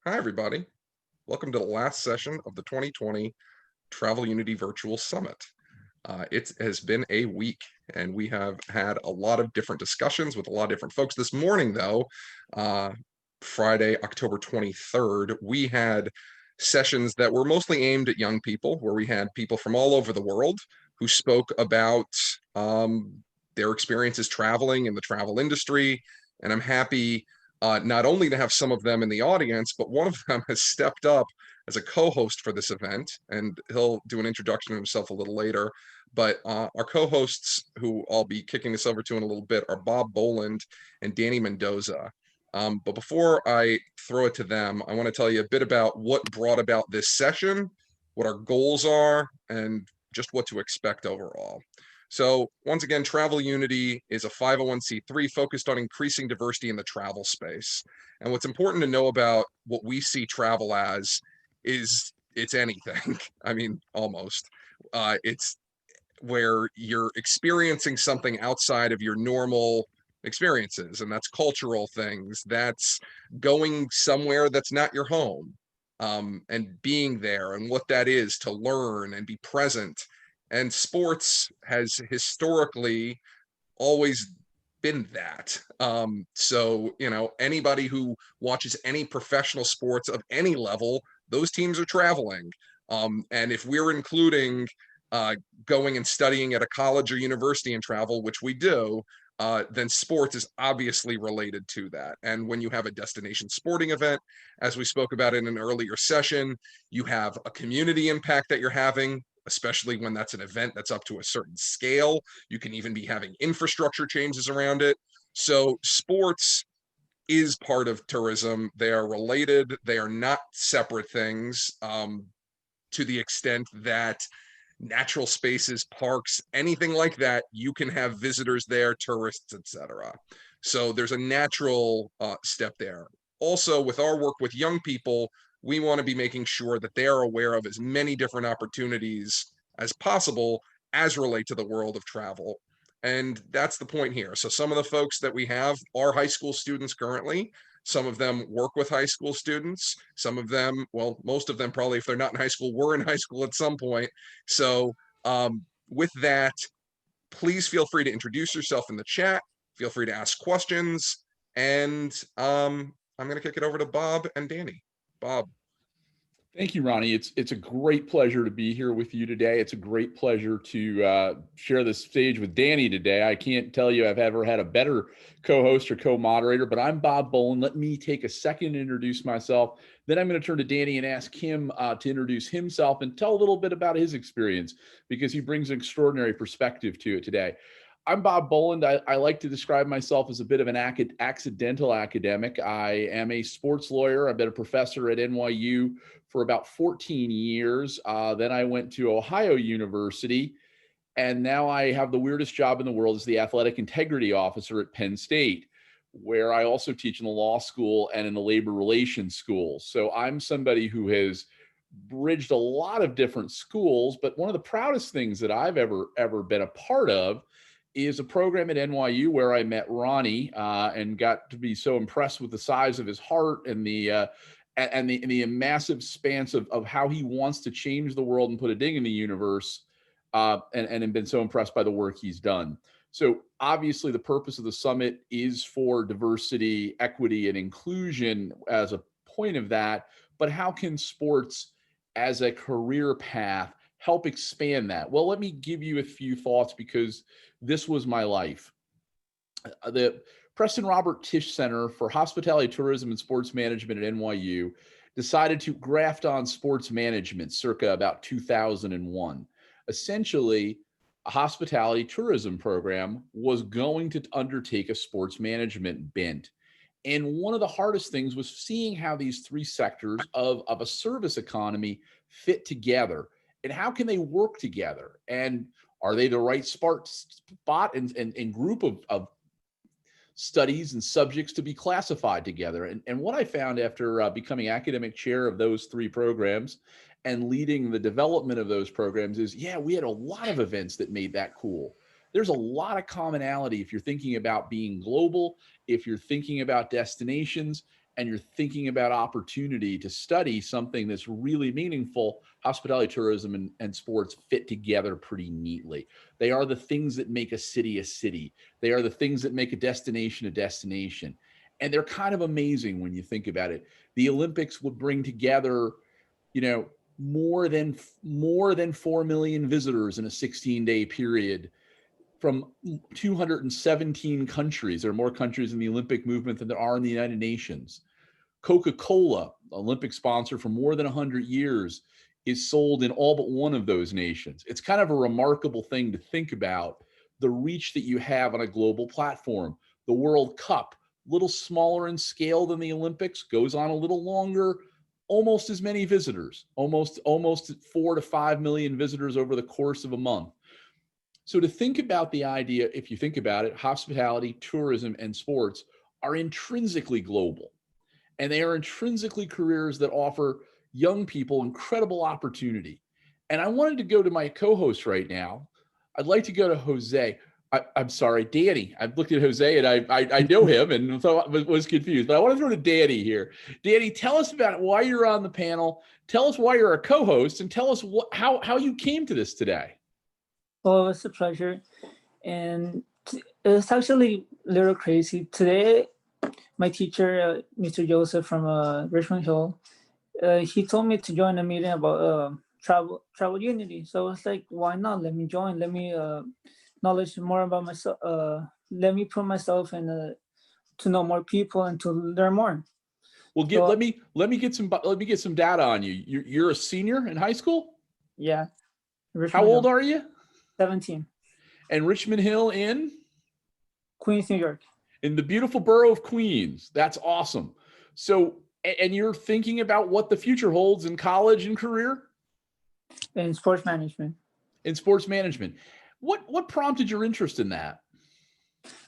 Hi, everybody. Welcome to the last session of the 2020 Travel Unity Virtual Summit. It has been a week, and we have had a lot of different discussions with a lot of different folks. This morning, though, Friday, October 23rd, we had sessions that were mostly aimed at young people, where we had people from all over the world who spoke about their experiences traveling in the travel industry. And I'm happy not only to have some of them in the audience, but one of them has stepped up as a co-host for this event, and he'll do an introduction of himself a little later. But our co-hosts, who I'll be kicking this over to in a little bit, are Bob Boland and Danny Mendoza. But before I throw it to them, I want to tell you a bit about what brought about this session, what our goals are, and just what to expect overall. So once again, Travel Unity is a 501c3 focused on increasing diversity in the travel space. And what's important to know about what we see travel as is it's anything. I mean, almost. It's where you're experiencing something outside of your normal experiences, and that's cultural things. That's going somewhere that's not your home, and being there and what that is to learn and be present. And sports has historically always been that. So, anybody who watches any professional sports of any level, those teams are traveling. And if we're including uh, going and studying at a college or university and travel, which we do, then sports is obviously related to that. And when you have a destination sporting event, as we spoke about in an earlier session, you have a community impact that you're having, especially when that's an event that's up to a certain scale. You can even be having infrastructure changes around it. So sports is part of tourism. They are related. They are not separate things, to the extent that natural spaces, parks, anything like that, you can have visitors there, tourists, etc. So there's a natural step there. Also, with our work with young people, we want to be making sure that they are aware of as many different opportunities as possible as relate to the world of travel. And that's the point here. So some of the folks that we have are high school students currently. Some of them work with high school students. Some of them, well, most of them probably, if they're not in high school, were in high school at some point. So with that, please feel free to introduce yourself in the chat. Feel free to ask questions. And I'm going to kick it over to Bob and Danny. Bob. Thank you, Ronnie. It's a great pleasure to be here with you today. It's a great pleasure to share this stage with Danny today. I can't tell you I've ever had a better co-host or co-moderator, but I'm Bob Boland. Let me take a second to introduce myself. Then I'm going to turn to Danny and ask him to introduce himself and tell a little bit about his experience, because he brings an extraordinary perspective to it today. I'm Bob Boland. I like to describe myself as a bit of an accidental academic. I am a sports lawyer. I've been a professor at NYU for about 14 years. Then I went to Ohio University, and now I have the weirdest job in the world as the athletic integrity officer at Penn State, where I also teach in the law school and in the labor relations school. So I'm somebody who has bridged a lot of different schools, but one of the proudest things that I've ever been a part of is a program at NYU where I met Ronnie and got to be so impressed with the size of his heart and the massive expanse of how he wants to change the world and put a ding in the universe, and have been so impressed by the work he's done. So obviously the purpose of the summit is for diversity, equity, and inclusion as a point of that, but how can sports as a career path help expand that? Well, let me give you a few thoughts, because this was my life. The Preston Robert Tisch Center for Hospitality, Tourism, and Sports Management at NYU decided to graft on sports management circa about 2001. Essentially, a hospitality tourism program was going to undertake a sports management bent. And one of the hardest things was seeing how these three sectors of a service economy fit together, and how can they work together, and are they the right spot and group of studies and subjects to be classified together. And what I found after becoming academic chair of those three programs and leading the development of those programs is, yeah, we had a lot of events that made that cool. There's a lot of commonality if you're thinking about being global, if you're thinking about destinations. and you're thinking about opportunity to study something that's really meaningful, hospitality, tourism, and sports fit together pretty neatly. They are the things that make a city a city. They are the things that make a destination a destination. And they're kind of amazing when you think about it. The Olympics would bring together, you know, more than 4 million visitors in a 16-day period from 217 countries. There are more countries in the Olympic movement than there are in the United Nations. Coca-Cola, Olympic sponsor for more than 100 years, is sold in all but one of those nations. It's kind of a remarkable thing to think about, the reach that you have on a global platform. The World Cup, a little smaller in scale than the Olympics, goes on a little longer, almost as many visitors, almost 4 to 5 million visitors over the course of a month. So to think about the idea, if you think about it, hospitality, tourism, and sports are intrinsically global. And they are intrinsically careers that offer young people incredible opportunity. And I wanted to go to my co-host right now. I'd like to go to Jose. I'm sorry, Danny. I've looked at Jose and I know him and thought, was confused, but I want to throw to Danny here. Danny, tell us about why you're on the panel. Tell us why you're a co-host, and tell us how you came to this today. Well, it's a pleasure. And it's actually a little crazy. Today, my teacher, Mr. Joseph from Richmond Hill, he told me to join a meeting about travel unity. So I was like, why not? Let me join. Let me knowledge more about myself. Let me put myself in to know more people and to learn more. Well, let me get some data on you. You're a senior in high school? Yeah. How old are you? 17. And Richmond Hill in? Queens, New York. In the beautiful borough of Queens. That's awesome. So, and you're thinking about what the future holds in college and career? In sports management. In sports management. What prompted your interest in that?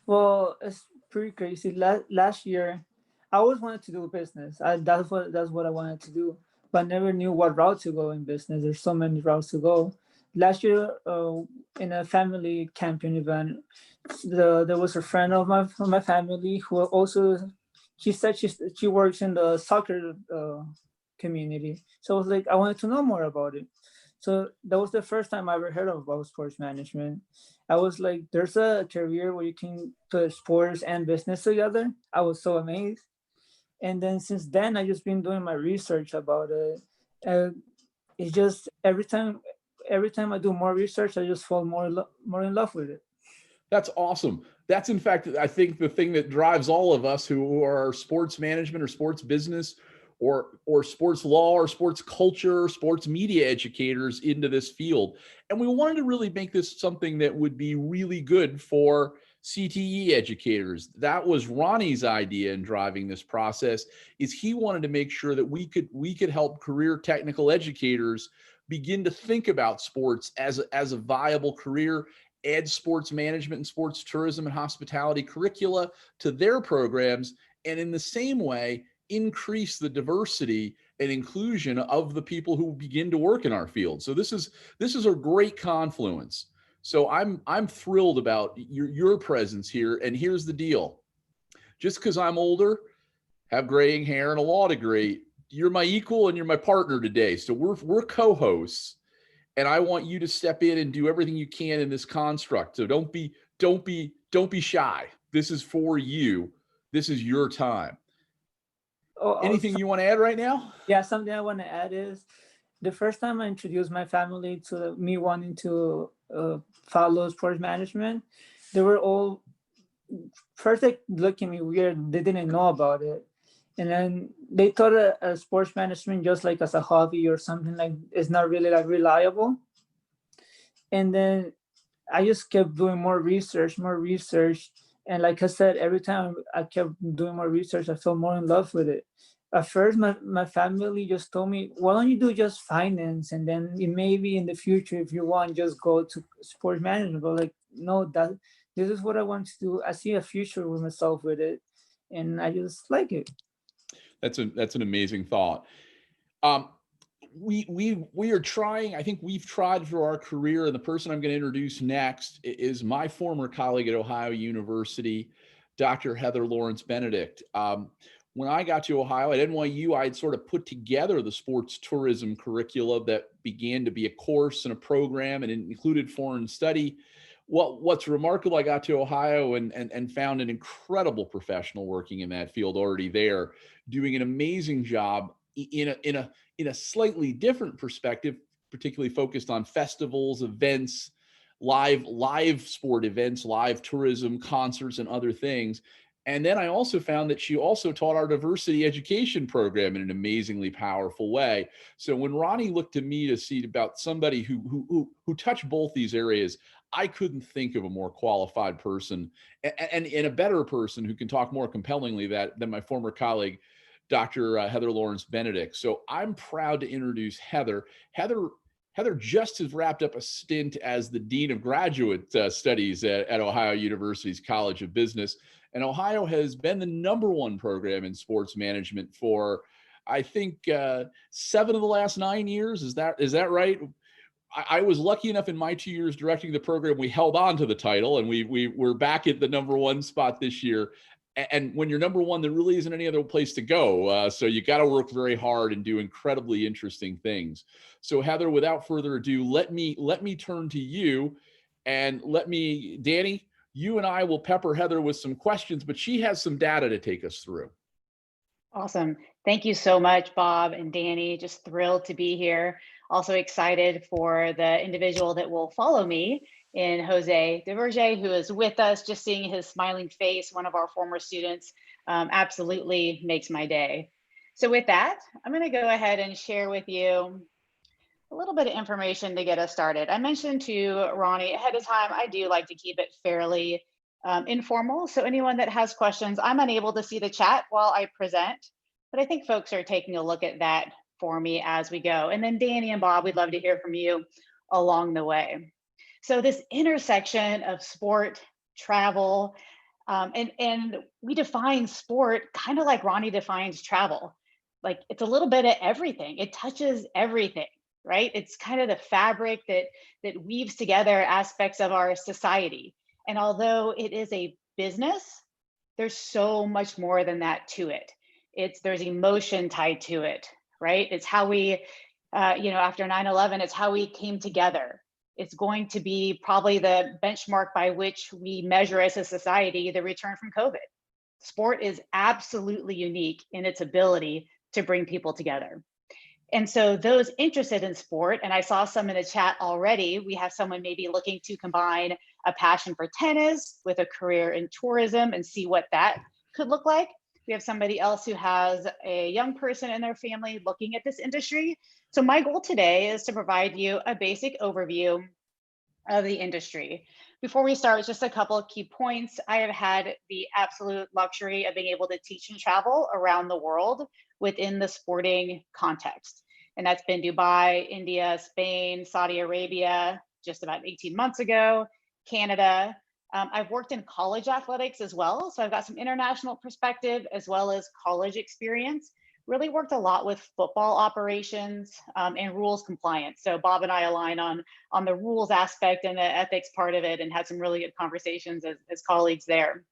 Well, it's pretty crazy. Last year, I always wanted to do business. That's what I wanted to do, but I never knew what route to go in business. There's so many routes to go. Last year, in a family camping event, there was a friend of my family who also, she said she works in the soccer community. So I was like, I wanted to know more about it. So that was the first time I ever heard about sports management. I was like, there's a career where you can put sports and business together. I was so amazed. And then since then, I just been doing my research about it. It's just every time I do more research, I just fall more in love with it. That's awesome. That's, in fact, I think the thing that drives all of us who are sports management or sports business or sports law or sports culture, sports media educators into this field. And we wanted to really make this something that would be really good for CTE educators. That was Ronnie's idea in driving this process, is he wanted to make sure that we could help career technical educators begin to think about sports as a viable career, add sports management and sports tourism and hospitality curricula to their programs, and in the same way, increase the diversity and inclusion of the people who begin to work in our field. So this is a great confluence. So I'm thrilled about your presence here. And here's the deal. Just because I'm older, have graying hair and a law degree, you're my equal and you're my partner today. So we're co-hosts, and I want you to step in and do everything you can in this construct. So don't be shy. This is for you. This is your time. Anything you want to add right now? Yeah, something I want to add is the first time I introduced my family to me wanting to follow sports management, they were all first like looking at me weird. They didn't know about it. And then they thought a sports management just like as a hobby or something like it's not really like reliable. And then I just kept doing more research. And like I said, every time I kept doing more research, I fell more in love with it. At first, my family just told me, why don't you do just finance? And then maybe in the future, if you want, just go to sports management. But like, no, this is what I want to do. I see a future with myself with it. And I just like it. That's an amazing thought. We are trying, I think we've tried through our career, and the person I'm going to introduce next is my former colleague at Ohio University, Dr. Heather Lawrence Benedict. when I got to Ohio at NYU, I'd sort of put together the sports tourism curricula that began to be a course and a program, and it included foreign study. What's remarkable, I got to Ohio and found an incredible professional working in that field already there, doing an amazing job in a slightly different perspective, particularly focused on festivals, events, live sport events, live tourism, concerts, and other things. And then I also found that she also taught our diversity education program in an amazingly powerful way. So when Ronnie looked to me to see about somebody who touched both these areas, I couldn't think of a more qualified person and a better person who can talk more compellingly than my former colleague, Dr. Heather Lawrence Benedict. So I'm proud to introduce Heather. Heather just has wrapped up a stint as the Dean of Graduate Studies at Ohio University's College of Business. And Ohio has been the #1 program in sports management for, I think, 7 of the last 9 years. Is that right? I was lucky enough in my 2 years directing the program, we held on to the title, and we're back at the #1 spot this year. And when you're #1, there really isn't any other place to go. So you got to work very hard and do incredibly interesting things. So Heather, without further ado, let me turn to you, and Danny, you and I will pepper Heather with some questions, but she has some data to take us through. Awesome. Thank you so much, Bob and Danny. Just thrilled to be here. Also excited for the individual that will follow me in Jose DeVerge, who is with us. Just seeing his smiling face, one of our former students, absolutely makes my day. So with that, I'm going to go ahead and share with you a little bit of information to get us started. I mentioned to Ronnie ahead of time, I do like to keep it fairly informal. So anyone that has questions, I'm unable to see the chat while I present, but I think folks are taking a look at that for me as we go. And then Danny and Bob, we'd love to hear from you along the way. So this intersection of sport, travel, and we define sport kind of like Ronnie defines travel. Like it's a little bit of everything. It touches everything, right? It's kind of the fabric that weaves together aspects of our society. And although it is a business, there's so much more than that to it. There's emotion tied to it, right? It's how we, after 9/11, it's how we came together. It's going to be probably the benchmark by which we measure as a society the return from COVID. Sport is absolutely unique in its ability to bring people together. And so those interested in sport, and I saw some in the chat already, we have someone maybe looking to combine a passion for tennis with a career in tourism and see what that could look like. We have somebody else who has a young person in their family looking at this industry. So my goal today is to provide you a basic overview of the industry. Before we start, just a couple of key points. I have had the absolute luxury of being able to teach and travel around the world within the sporting context. And that's been Dubai, India, Spain, Saudi Arabia, just about 18 months ago, Canada. I've worked in college athletics as well. So I've got some international perspective as well as college experience. Really worked a lot with football operations and rules compliance. So Bob and I align on the rules aspect and the ethics part of it, and had some really good conversations as colleagues there.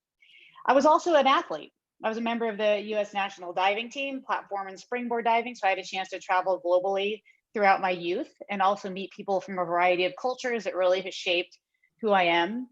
I was also an athlete. I was a member of the US national diving team, platform and springboard diving. So I had a chance to travel globally throughout my youth and also meet people from a variety of cultures that really has shaped who I am.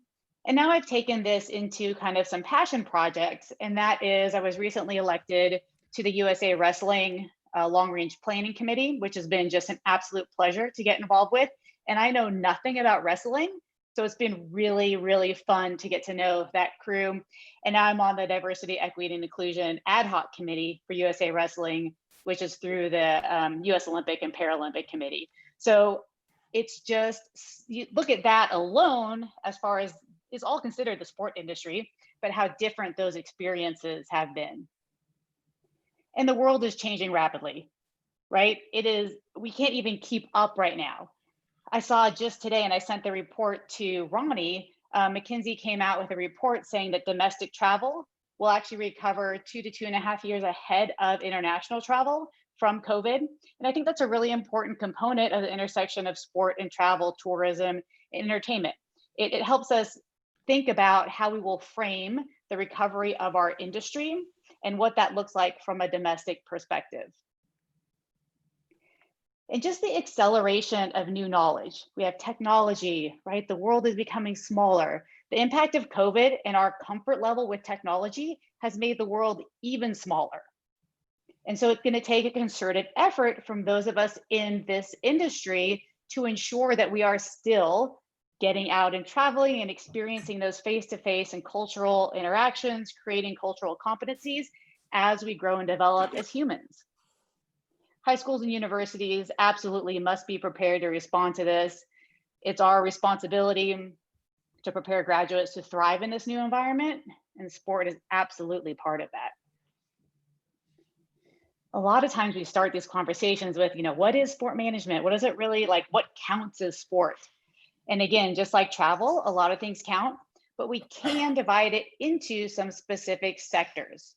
And now I've taken this into kind of some passion projects. And that is, I was recently elected to the USA Wrestling Long Range Planning Committee, which has been just an absolute pleasure to get involved with. And I know nothing about wrestling. So it's been really, really fun to get to know that crew. And now I'm on the Diversity, Equity, and Inclusion Ad Hoc Committee for USA Wrestling, which is through the US Olympic and Paralympic Committee. So it's just, you look at that alone as far as is all considered the sport industry, but how different those experiences have been. And the world is changing rapidly, right? We can't even keep up right now. I saw just today, and I sent the report to Ronnie, McKinsey came out with a report saying that domestic travel will actually recover 2 to 2.5 years ahead of international travel from COVID. And I think that's a really important component of the intersection of sport and travel, tourism, and entertainment. It helps us think about how we will frame the recovery of our industry and what that looks like from a domestic perspective. And just the acceleration of new knowledge. We have technology, right? The world is becoming smaller. The impact of COVID and our comfort level with technology has made the world even smaller. And so it's going to take a concerted effort from those of us in this industry to ensure that we are still getting out and traveling and experiencing those face-to-face and cultural interactions, creating cultural competencies as we grow and develop as humans. High schools and universities absolutely must be prepared to respond to this. It's our responsibility to prepare graduates to thrive in this new environment, and sport is absolutely part of that. A lot of times we start these conversations with, what is sport management? What is it really like? What counts as sport? And again, just like travel, a lot of things count, but we can divide it into some specific sectors.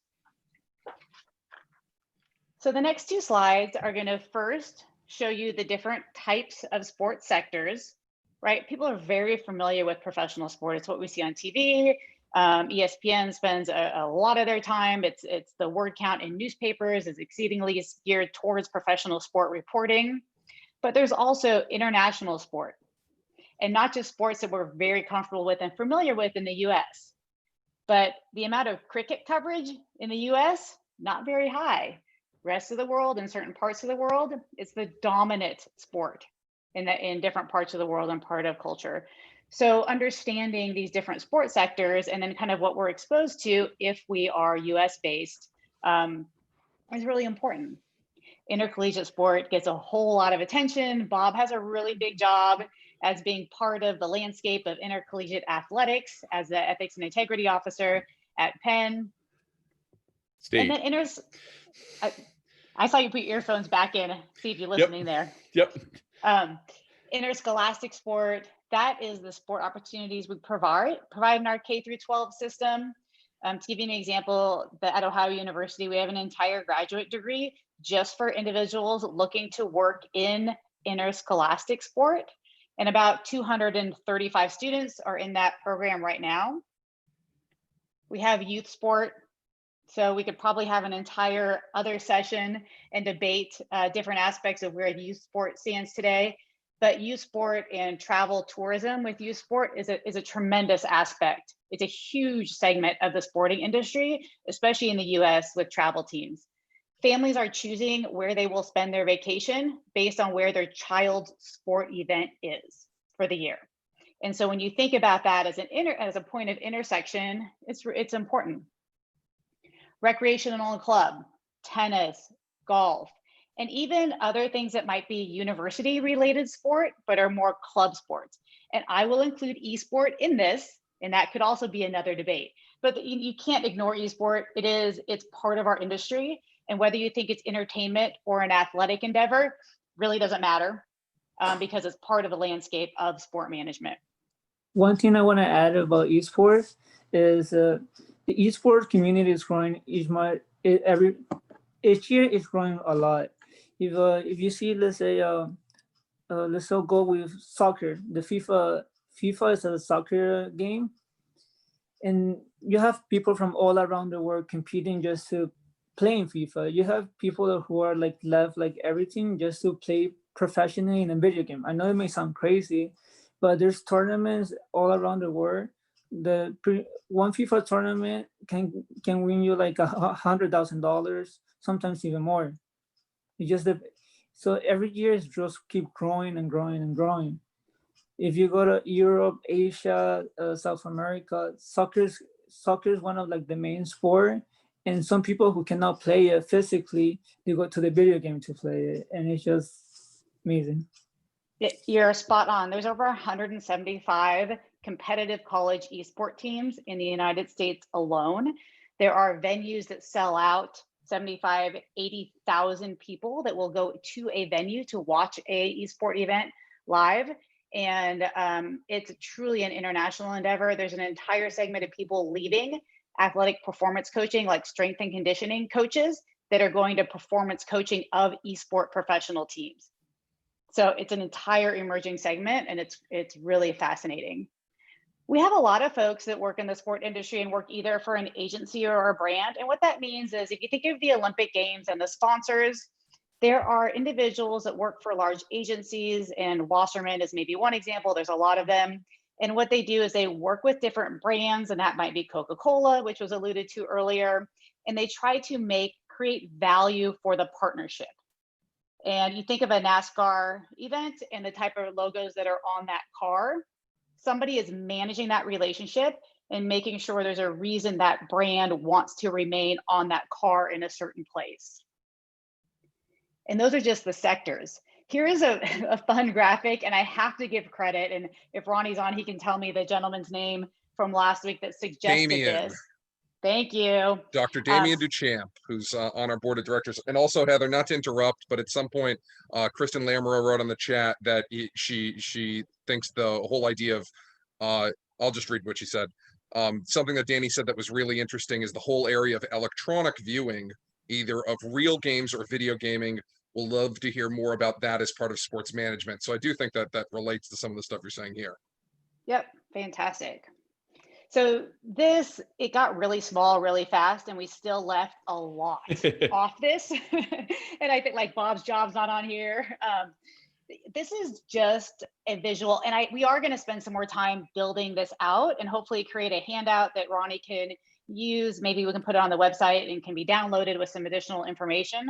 So the next two slides are going to first show you the different types of sports sectors, right? People are very familiar with professional sport. It's what we see on TV. ESPN spends a lot of their time. It's the word count in newspapers is exceedingly geared towards professional sport reporting. But there's also international sport, and not just sports that we're very comfortable with and familiar with in the US. But the amount of cricket coverage in the US, not very high. Rest of the world and certain parts of the world, it's the dominant sport in different parts of the world and part of culture. So understanding these different sports sectors and then kind of what we're exposed to if we are US based is really important. Intercollegiate sport gets a whole lot of attention. Bob has a really big job as being part of the landscape of intercollegiate athletics as the ethics and integrity officer at Penn. State. And then I saw you put your earphones back in. See if you're listening there. Yep. Interscholastic sport, that is the sport opportunities we provide in our K through 12 system. To give you an example, at Ohio University, we have an entire graduate degree just for individuals looking to work in interscholastic sport. And about 235 students are in that program right now. We have youth sport. So we could probably have an entire other session and debate different aspects of where youth sport stands today. But youth sport and travel tourism with youth sport is a tremendous aspect. It's a huge segment of the sporting industry, especially in the US with travel teams. Families are choosing where they will spend their vacation based on where their child's sport event is for the year. And so when you think about that as a point of intersection, it's important. Recreational club, tennis, golf, and even other things that might be university related sport, but are more club sports. And I will include esport in this, and that could also be another debate. But you can't ignore esport. It's part of our industry. And whether you think it's entertainment or an athletic endeavor really doesn't matter because it's part of the landscape of sport management. One thing I want to add about esports is the esports community is growing each year. It's growing a lot. If you see, let's say, let's go with soccer. The FIFA is a soccer game, and you have people from all around the world competing just to play in FIFA. You have people who are left everything just to play professionally in a video game. I know it may sound crazy, but there's tournaments all around the world. One FIFA tournament can win you $100,000, sometimes even more. So every year it's just keep growing and growing and growing. If you go to Europe, Asia, South America, soccer is one of the main sport. And some people who cannot play it physically, they go to the video game to play it, and it's just amazing. You're spot on. There's over 175 competitive college esport teams in the United States alone. There are venues that sell out 75, 80,000 people that will go to a venue to watch a esport event live. And it's truly an international endeavor. There's an entire segment of people leaving athletic performance coaching, like strength and conditioning coaches, that are going to performance coaching of esport professional teams. So it's an entire emerging segment, and it's really fascinating. We have a lot of folks that work in the sport industry and work either for an agency or a brand. And what that means is if you think of the Olympic Games and the sponsors, there are individuals that work for large agencies, and Wasserman is maybe one example. There's a lot of them. And what they do is they work with different brands, and that might be Coca-Cola, which was alluded to earlier. And they try to create value for the partnership. And you think of a NASCAR event and the type of logos that are on that car, somebody is managing that relationship and making sure there's a reason that brand wants to remain on that car in a certain place. And those are just the sectors. Here is a fun graphic, and I have to give credit. And if Ronnie's on, he can tell me the gentleman's name from last week that suggested this. Thank you. Dr. Damien Duchamp, who's on our board of directors. And also, Heather, not to interrupt, but at some point, Kristen Lamoureux wrote on the chat that she thinks the whole idea of, I'll just read what she said. Something that Danny said that was really interesting is the whole area of electronic viewing, either of real games or video gaming. We'll love to hear more about that as part of sports management. So I do think that that relates to some of the stuff you're saying here. Yep, fantastic. So it got really small really fast, and we still left a lot off this. And I think like Bob's job's not on here. This is just a visual, and we are going to spend some more time building this out and hopefully create a handout that Ronnie can use. Maybe we can put it on the website and can be downloaded with some additional information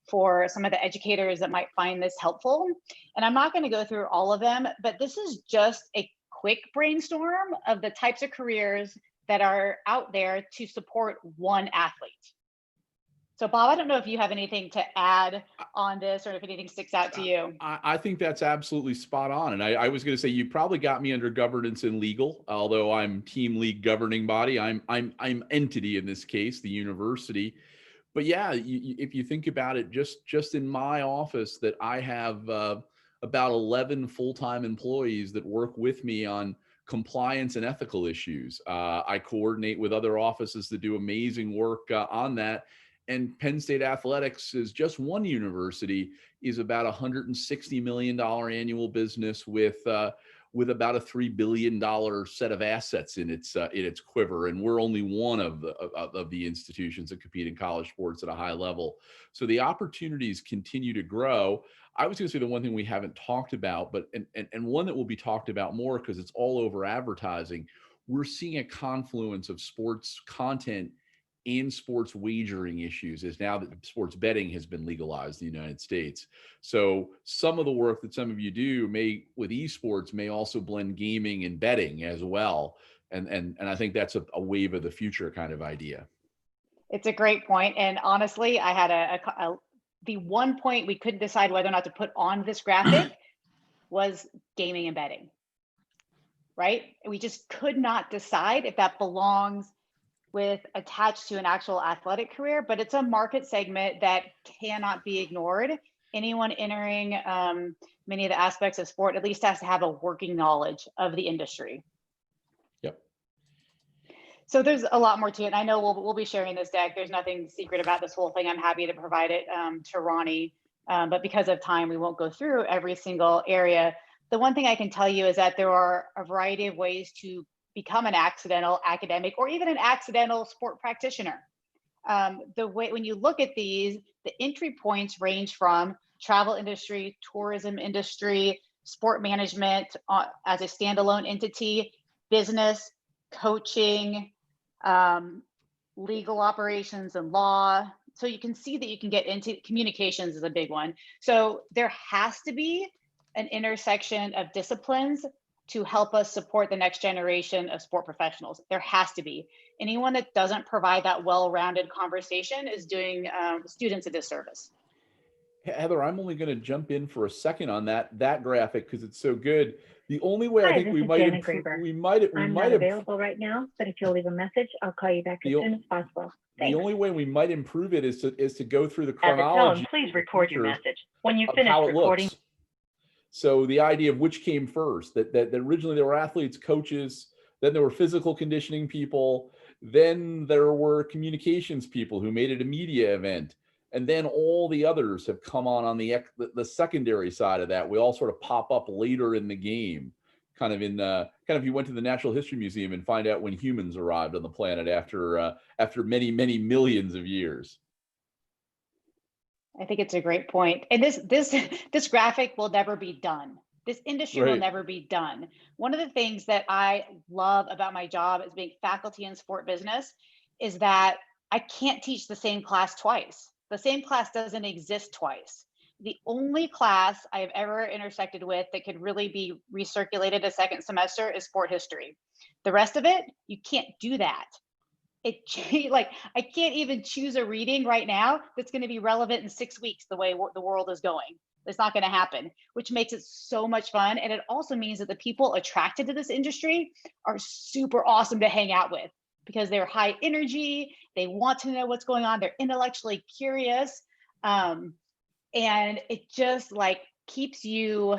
for some of the educators that might find this helpful. And I'm not going to go through all of them, but this is just a quick brainstorm of the types of careers that are out there to support one athlete. So Bob, I don't know if you have anything to add on this or if anything sticks out to you. I think that's absolutely spot on. And I was going to say, you probably got me under governance and legal, although I'm team league governing body. I'm entity in this case, the university. But yeah, if you think about it, just in my office that I have about 11 full-time employees that work with me on compliance and ethical issues. I coordinate with other offices that do amazing work on that. And Penn State Athletics is just one university, is about $160 million annual business with about a $3 billion set of assets in its quiver, and we're only one of the institutions that compete in college sports at a high level. So the opportunities continue to grow. I was going to say the one thing we haven't talked about, but and one that will be talked about more because it's all over advertising. We're seeing a confluence of sports content and sports wagering issues as now that sports betting has been legalized in the United States. So some of the work that some of you do with esports may also blend gaming and betting as well. And I think that's a wave of the future kind of idea. It's a great point. And honestly, I had the one point we couldn't decide whether or not to put on this graphic was gaming and betting, right? We just could not decide if that belongs attached to an actual athletic career, but it's a market segment that cannot be ignored. Anyone entering many of the aspects of sport at least has to have a working knowledge of the industry. Yep. So there's a lot more to it. And I know we'll be sharing this deck. There's nothing secret about this whole thing. I'm happy to provide it to Ronnie, but because of time, we won't go through every single area. The one thing I can tell you is that there are a variety of ways to become an accidental academic or even an accidental sport practitioner. When you look at these, the entry points range from travel industry, tourism industry, sport management as a standalone entity, business, coaching, legal operations and law. So you can see that you can get into communications is a big one. So there has to be an intersection of disciplines to help us support the next generation of sport professionals. There has to be. Anyone that doesn't provide that well-rounded conversation is doing students a disservice. Heather, I'm only going to jump in for a second on that graphic because it's so good. The only way I think we might I'm not available right now, but if you'll leave a message, I'll call you back as soon as possible. Thanks. The only way we might improve it is to go through the At the chronology. tone, please record your message. When you of finish how it recording. looks. So the idea of which came first, that originally there were athletes, coaches, then there were physical conditioning people, then there were communications people who made it a media event, and then all the others have come on the secondary side of that. We all sort of pop up later in the game kind of if you went to the Natural History Museum and find out when humans arrived on the planet after many, many millions of years. I think it's a great point. And this graphic will never be done. This industry will never be done. One of the things that I love about my job as being faculty in sport business is that I can't teach the same class twice. The same class doesn't exist twice. The only class I've ever intersected with that could really be recirculated a second semester is sport history. The rest of it, you can't do that. Like, I can't even choose a reading right now that's going to be relevant in 6 weeks the way the world is going. It's not going to happen, which makes it so much fun. And it also means that the people attracted to this industry are super awesome to hang out with because they're high energy. They want to know what's going on. They're intellectually curious. And it just like keeps you,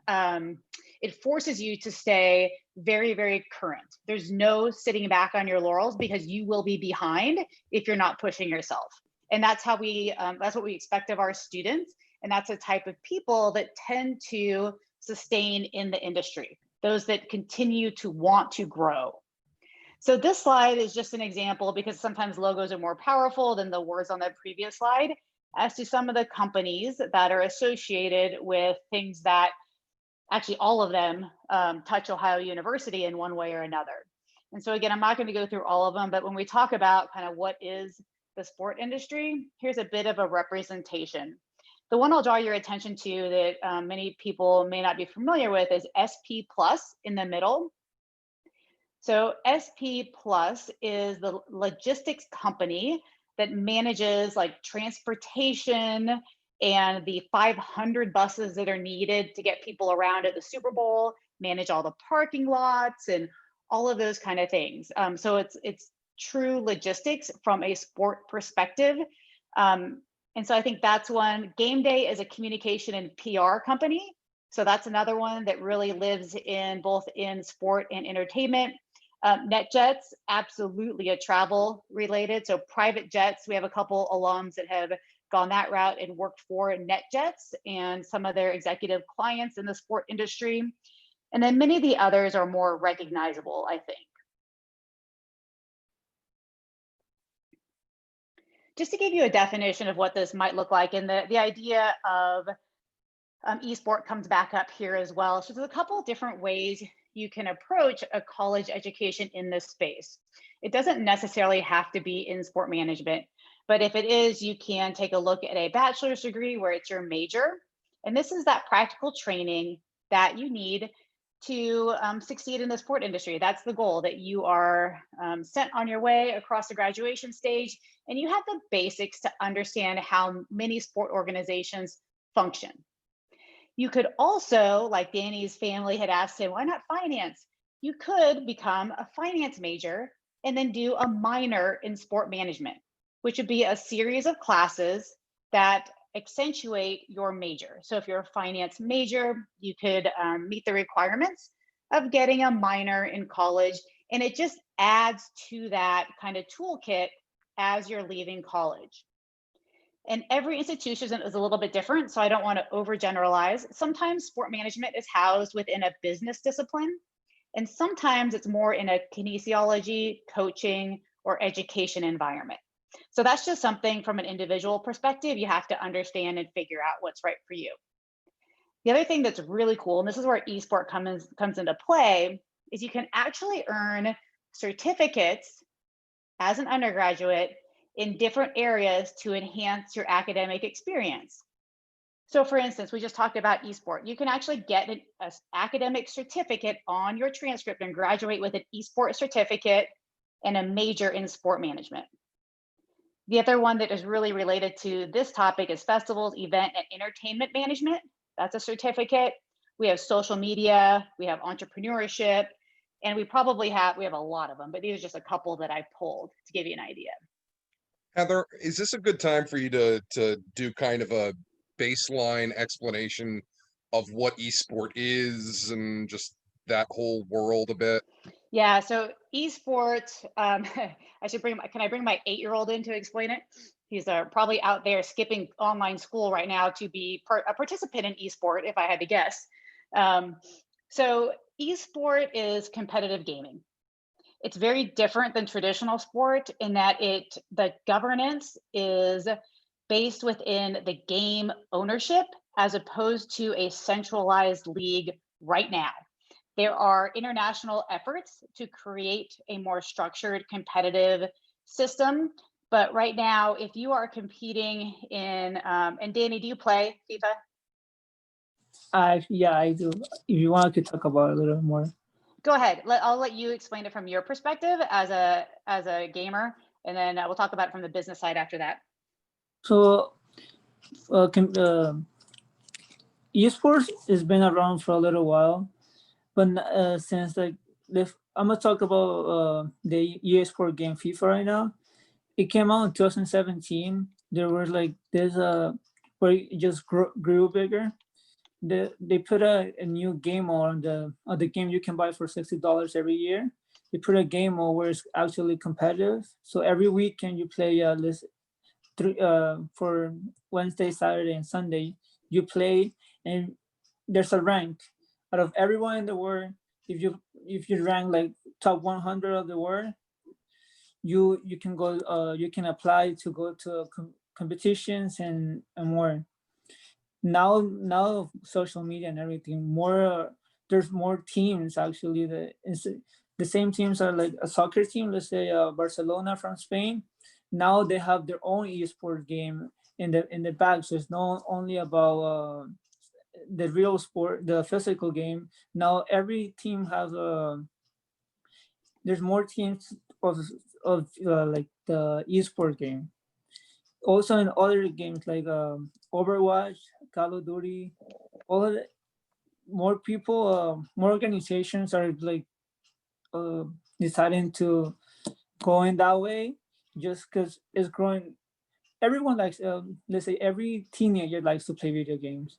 it forces you to stay very, very current. There's no sitting back on your laurels because you will be behind if you're not pushing yourself. And that's how that's what we expect of our students. And that's the type of people that tend to sustain in the industry, those that continue to want to grow. So this slide is just an example because sometimes logos are more powerful than the words on the previous slide as to some of the companies that are associated with things that actually all of them touch Ohio University in one way or another. And so again, I'm not going to go through all of them, but when we talk about kind of what is the sport industry, here's a bit of a representation. The one I'll draw your attention to that many people may not be familiar with is SP Plus in the middle. So SP Plus is the logistics company that manages like transportation and the 500 buses that are needed to get people around at the Super Bowl, manage all the parking lots and all of those kind of things. So it's true logistics from a sport perspective. And so I think that's one. Game Day is a communication and PR company. So that's another one that really lives in both in sport and entertainment. NetJets, absolutely a travel related. So private jets, we have a couple alums that have gone that route and worked for NetJets and some of their executive clients in the sport industry. And then many of the others are more recognizable, I think. Just to give you a definition of what this might look like, and the idea of esport comes back up here as well. So there's a couple of different ways you can approach a college education in this space. It doesn't necessarily have to be in sport management, but if it is, you can take a look at a bachelor's degree where it's your major. And this is that practical training that you need to succeed in the sport industry. That's the goal, that you are sent on your way across the graduation stage and you have the basics to understand how many sport organizations function. You could also, like Danny's family had asked him, why not finance? You could become a finance major and then do a minor in sport management, which would be a series of classes that accentuate your major. So if you're a finance major, you could meet the requirements of getting a minor in college, and it just adds to that kind of toolkit as you're leaving college. And every institution is a little bit different, so I don't want to overgeneralize. Sometimes sport management is housed within a business discipline, and sometimes it's more in a kinesiology, coaching, or education environment. So that's just something from an individual perspective you have to understand and figure out what's right for you. The other thing that's really cool, and this is where esport comes into play, is you can actually earn certificates as an undergraduate in different areas to enhance your academic experience. So for instance, we just talked about esport. You can actually get an academic certificate on your transcript and graduate with an esport certificate and a major in sport management. The other one that is really related to this topic is festivals, event, and entertainment management. That's a certificate. We have social media, we have entrepreneurship, and we have a lot of them, but these are just a couple that I pulled to give you an idea. Heather, is this a good time for you to do kind of a baseline explanation of what esport is and just that whole world a bit? Yeah, so esports, can I bring my 8-year-old in to explain it? He's probably out there skipping online school right now to be a participant in esport, if I had to guess. So esport is competitive gaming. It's very different than traditional sport in that the governance is based within the game ownership as opposed to a centralized league right now. There are international efforts to create a more structured competitive system. But right now, if you are competing in, and Danny, do you play FIFA? Yeah, I do. If you want to talk about it a little more. Go ahead. I'll let you explain it from your perspective as a gamer, and then we'll talk about it from the business side after that. So, esports has been around for a little while, but since like I'm gonna talk about the esport game FIFA right now. It came out in 2017. There was like where it just grew bigger. They put a new game on the game you can buy for $60 every year. They put a game on where it's actually competitive. So every weekend you play for Wednesday, Saturday, and Sunday. You play, and there's a rank out of everyone in the world. If you rank like top 100 of the world, you can go. You can apply to go to competitions and more. Now social media and everything, there's more teams actually. The same teams are like a soccer team, let's say Barcelona from Spain. Now they have their own esport game in the back, so it's not only about the real sport, the physical game. Now every team has there's more teams of like the esport game. Also in other games like Overwatch, Call of Duty, all of more people, more organizations are like deciding to go in that way, just because it's growing. Everyone likes, let's say, every teenager likes to play video games,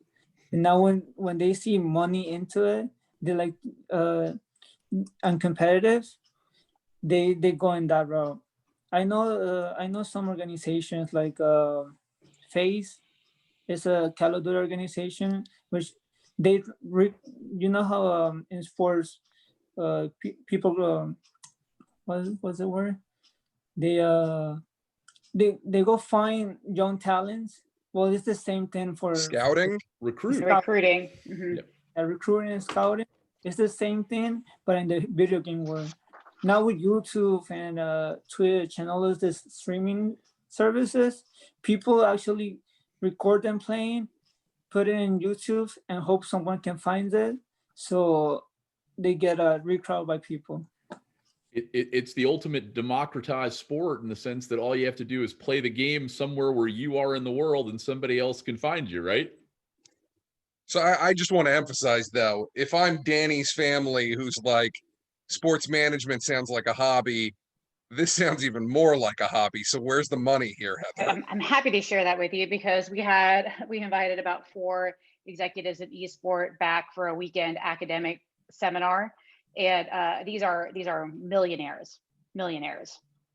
and now when they see money into it, they like and competitive, they go in that route. I know some organizations like FaZe. It's a Call of Duty organization, which you know how in sports, people what's the word? They go find young talents. Well, it's the same thing for Scouting, Recruiting. Recruiting. Mm-hmm. Yep. Recruiting and scouting. It's the same thing, but in the video game world. Now with YouTube and Twitch and all of these streaming services, people actually record them playing, put it in YouTube, and hope someone can find it. So they get recrowded by people. It's the ultimate democratized sport in the sense that all you have to do is play the game somewhere where you are in the world and somebody else can find you, right? So I just want to emphasize, though, if I'm Danny's family, who's like, sports management sounds like a hobby, this sounds even more like a hobby. So where's the money here, Heather? I'm happy to share that with you because we invited about 4 executives in esport back for a weekend academic seminar, and these are millionaires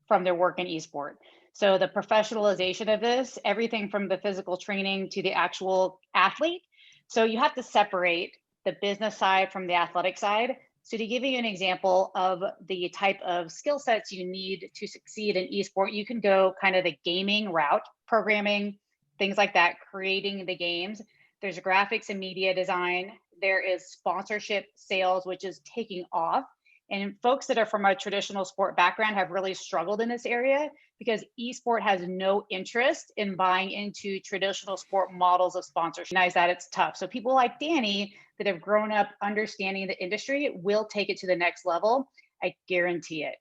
from their work in esport. So the professionalization of this, everything from the physical training to the actual athlete. So you have to separate the business side from the athletic side. So to give you an example of the type of skill sets you need to succeed in esport, you can go kind of the gaming route, programming, things like that, creating the games. There's graphics and media design. There is sponsorship sales, which is taking off. And folks that are from a traditional sport background have really struggled in this area because esport has no interest in buying into traditional sport models of sponsorship. Recognize that it's tough. So people like Danny that have grown up understanding the industry will take it to the next level. I guarantee it.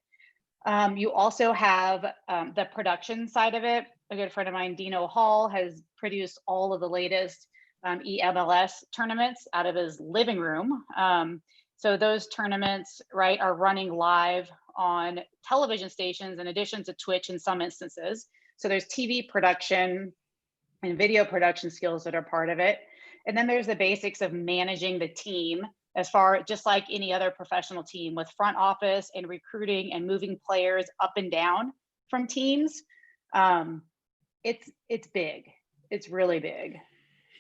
You also have the production side of it. A good friend of mine, Dino Hall, has produced all of the latest EMLS tournaments out of his living room. So those tournaments, right, are running live on television stations in addition to Twitch in some instances. So there's TV production and video production skills that are part of it. And then there's the basics of managing the team as far, just like any other professional team, with front office and recruiting and moving players up and down from teams. It's big. It's really big.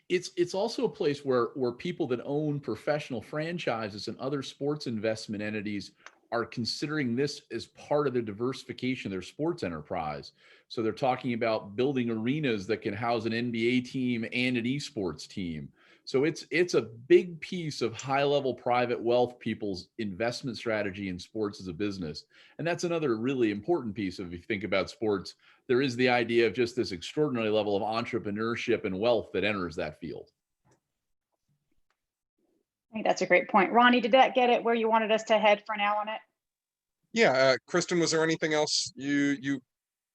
it's also a place where people that own professional franchises and other sports investment entities are considering this as part of the diversification of their sports enterprise. So they're talking about building arenas that can house an NBA team and an esports team. So it's a big piece of high-level private wealth people's investment strategy in sports as a business. And that's another really important piece of, if you think about sports, there is the idea of just this extraordinary level of entrepreneurship and wealth that enters that field. I think that's a great point. Ronnie, did that get it where you wanted us to head for now on it? Yeah, Kristen, was there anything else you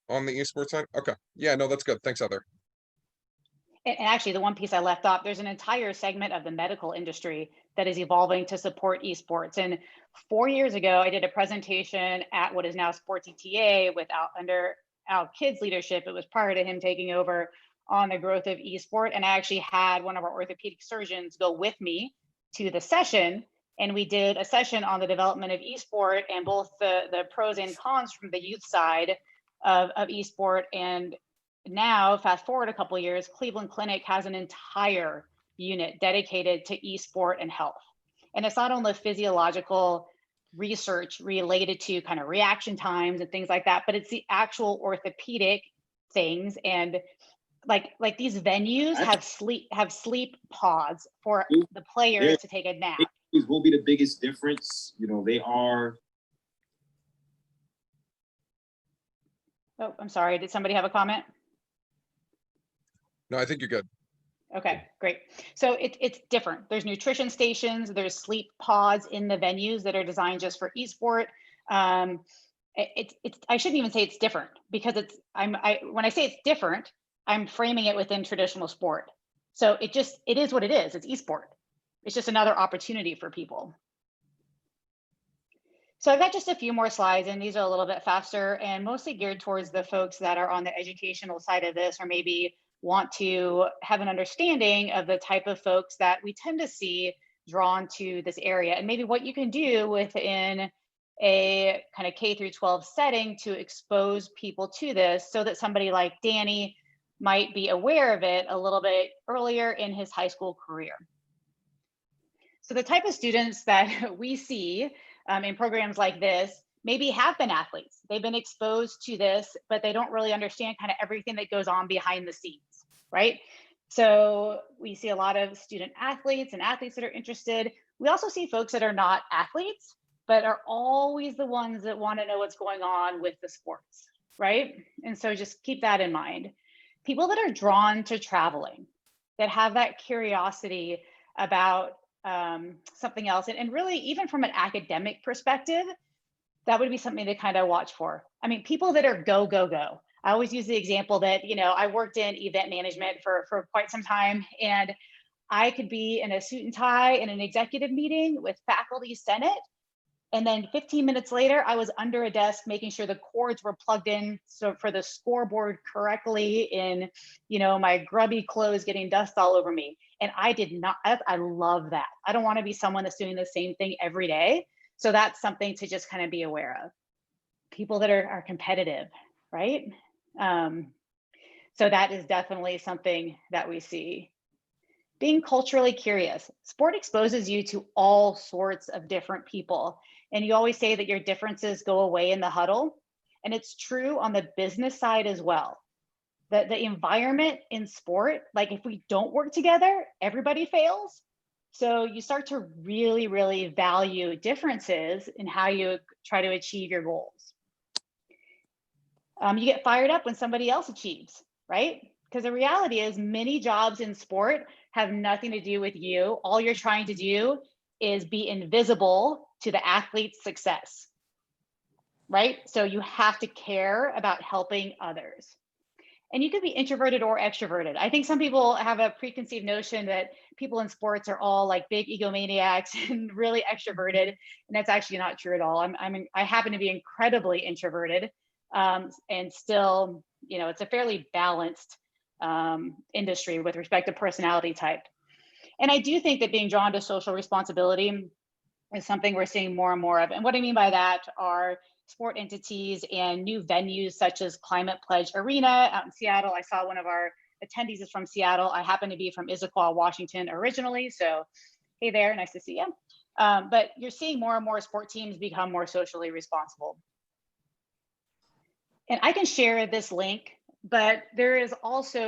on the esports side? Okay, yeah, no, that's good. Thanks, Heather. And actually, the one piece I left off, there's an entire segment of the medical industry that is evolving to support esports. And 4 years ago, I did a presentation at what is now Sports ETA under Al Kidd's leadership. It was prior to him taking over, on the growth of esport. And I actually had one of our orthopedic surgeons go with me to the session. And we did a session on the development of esport and both the pros and cons from the youth side of esport. And now, fast forward a couple of years, Cleveland Clinic has an entire unit dedicated to esport and health. And it's not only physiological research related to kind of reaction times and things like that, but it's the actual orthopedic things. And like these venues have sleep pods for the players to take a nap. It will be the biggest difference. You know, they are. Oh, I'm sorry. Did somebody have a comment? No, I think you're good. Okay, great. So it's different. There's nutrition stations, there's sleep pods in the venues that are designed just for esport. I shouldn't even say it's different, because when I say it's different, I'm framing it within traditional sport. So it is what it is. It's esport. It's just another opportunity for people. So I've got just a few more slides, and these are a little bit faster and mostly geared towards the folks that are on the educational side of this, or maybe want to have an understanding of the type of folks that we tend to see drawn to this area, and maybe what you can do within a kind of K through 12 setting to expose people to this, so that somebody like Danny might be aware of it a little bit earlier in his high school career. So the type of students that we see in programs like this maybe have been athletes. They've been exposed to this, but they don't really understand kind of everything that goes on behind the scenes, right? So we see a lot of student athletes and athletes that are interested. We also see folks that are not athletes, but are always the ones that want to know what's going on with the sports, right? And so just keep that in mind. People that are drawn to traveling, that have that curiosity about something else, and really even from an academic perspective, that would be something to kind of watch for. I mean, people that are go, go, go. I always use the example that, you know, I worked in event management for quite some time, and I could be in a suit and tie in an executive meeting with faculty senate, and then 15 minutes later, I was under a desk making sure the cords were plugged in so for the scoreboard correctly, in, you know, my grubby clothes getting dust all over me. And I did not, I love that. I don't want to be someone that's doing the same thing every day. So that's something to just kind of be aware of. People that are competitive, right? So that is definitely something that we see. Being culturally curious. Sport exposes you to all sorts of different people. And you always say that your differences go away in the huddle. And it's true on the business side as well. The environment in sport, like if we don't work together, everybody fails. So you start to really, really value differences in how you try to achieve your goals. You get fired up when somebody else achieves, right? Because the reality is many jobs in sport have nothing to do with you. All you're trying to do is be invisible to the athlete's success, right? So you have to care about helping others. And you could be introverted or extroverted. I think some people have a preconceived notion that people in sports are all like big egomaniacs and really extroverted. And that's actually not true at all. I happen to be incredibly introverted, and still, you know, it's a fairly balanced industry with respect to personality type. And I do think that being drawn to social responsibility is something we're seeing more and more of. And what I mean by that are sport entities and new venues such as Climate Pledge Arena out in Seattle. I saw one of our attendees is from Seattle. I happen to be from Issaquah, Washington originally. So hey there, nice to see you. But you're seeing more and more sport teams become more socially responsible. And I can share this link, but there's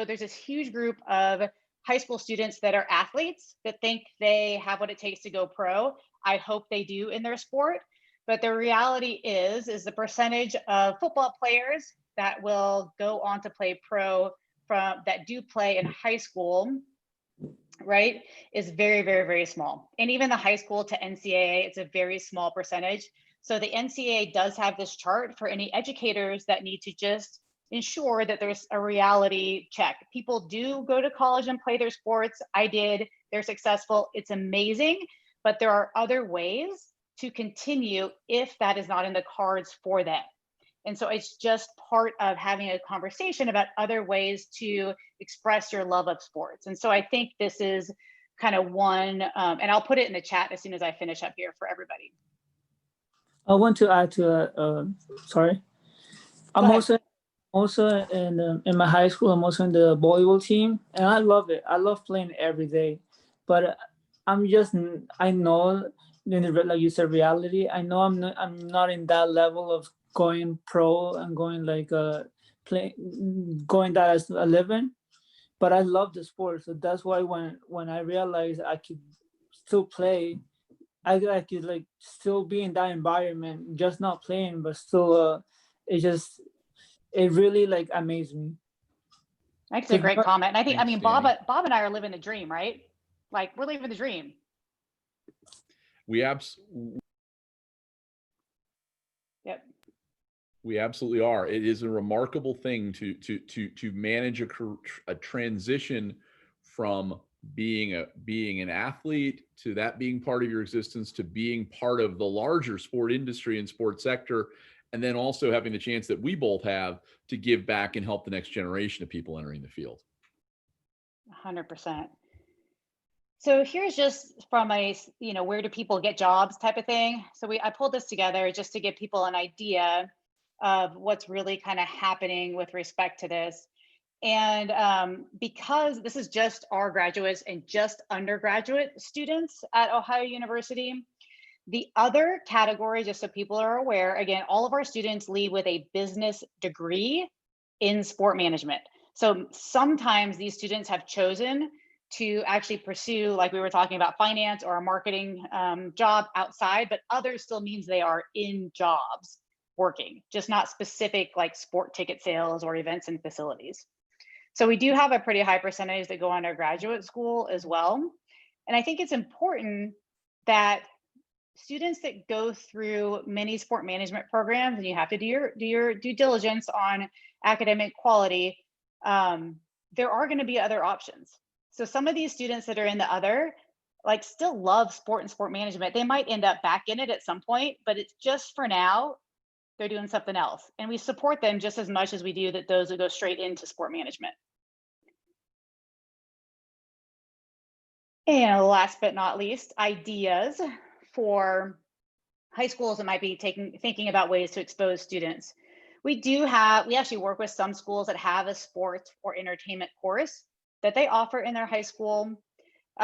this huge group of high school students that are athletes that think they have what it takes to go pro. I hope they do in their sport, but the reality is the percentage of football players that will go on to play pro that do play in high school, right, is very, very, very small. And even the high school to NCAA, it's a very small percentage. So the NCAA does have this chart for any educators that need to just ensure that there's a reality check. People do go to college and play their sports. I did, they're successful, it's amazing, but there are other ways to continue if that is not in the cards for them. And so it's just part of having a conversation about other ways to express your love of sports. And so I think this is kind of one, and I'll put it in the chat as soon as I finish up here for everybody. I want to add to, sorry. I'm also in my high school, I'm also in the volleyball team, and I love it. I love playing every day, but I know, like you said, reality. I know I'm not in that level of going pro and going like going that as a living, but I love the sport. So that's why when I realized I could still play, I could like still be in that environment, just not playing, but still, it really like amazed me. That's a great comment. And I mean, Bob and I are living the dream, right? Like we're living the dream. We absolutely are. It is a remarkable thing to manage a transition from being an athlete to that being part of your existence to being part of the larger sport industry and sport sector, and then also having the chance that we both have to give back and help the next generation of people entering the field. 100%. So here's just from a, where do people get jobs type of thing. So I pulled this together just to give people an idea of what's really kind of happening with respect to this. And because this is just our graduates and just undergraduate students at Ohio University, the other category, just so people are aware, again, all of our students leave with a business degree in sport management. So sometimes these students have chosen to actually pursue, like we were talking about, finance or a marketing job outside, but others still means they are in jobs working, just not specific like sport ticket sales or events and facilities. So we do have a pretty high percentage that go on to graduate school as well. And I think it's important that students that go through many sport management programs, and you have to do your due diligence on academic quality, there are going to be other options. So some of these students that are in the other, like, still love sport and sport management. They might end up back in it at some point, but it's just for now, they're doing something else. And we support them just as much as we do that those who go straight into sport management. And last but not least, ideas for high schools that might be thinking about ways to expose students. We actually work with some schools that have a sport or entertainment course that they offer in their high school.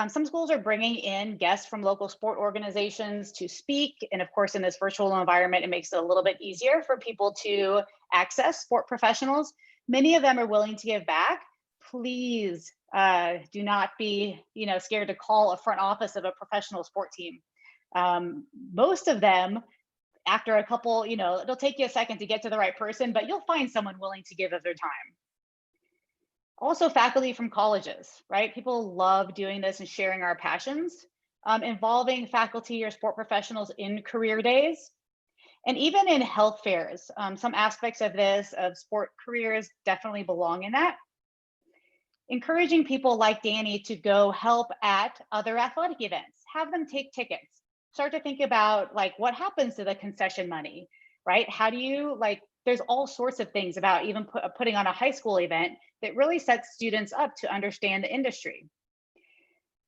Some schools are bringing in guests from local sport organizations to speak. And of course, in this virtual environment, it makes it a little bit easier for people to access sport professionals. Many of them are willing to give back. Please do not be scared to call a front office of a professional sport team. Most of them, after a couple, it'll take you a second to get to the right person, but you'll find someone willing to give of their time. Also, faculty from colleges, right? People love doing this and sharing our passions. Involving faculty or sport professionals in career days, and even in health fairs. Some aspects of this, of sport careers, definitely belong in that. Encouraging people like Danny to go help at other athletic events, have them take tickets, start to think about like what happens to the concession money, right? How do you there's all sorts of things about even putting on a high school event that really sets students up to understand the industry.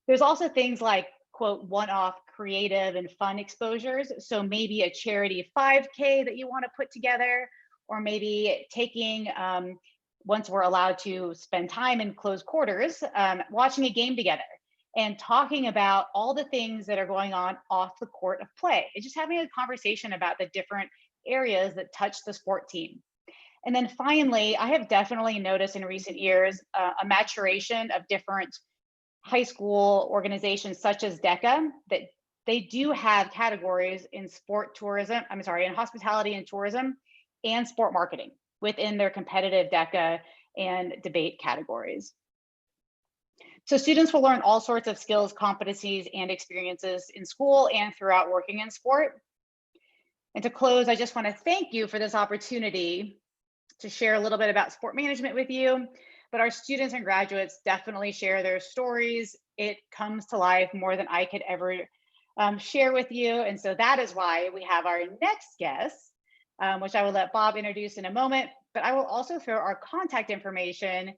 There's also things like, quote, one-off creative and fun exposures. So maybe a charity 5K that you want to put together, or maybe taking once we're allowed to spend time in close quarters, watching a game together and talking about all the things that are going on off the court of play, and just having a conversation about the different areas that touch the sport team. And then finally, I have definitely noticed in recent years a maturation of different high school organizations such as DECA, that they do have categories in in hospitality and tourism and sport marketing within their competitive DECA and debate categories. So students will learn all sorts of skills, competencies, and experiences in school and throughout working in sport. And to close, I just want to thank you for this opportunity to share a little bit about sport management with you. But our students and graduates definitely share their stories. It comes to life more than I could ever share with you. And so that is why we have our next guest, which I will let Bob introduce in a moment, but I will also throw our contact information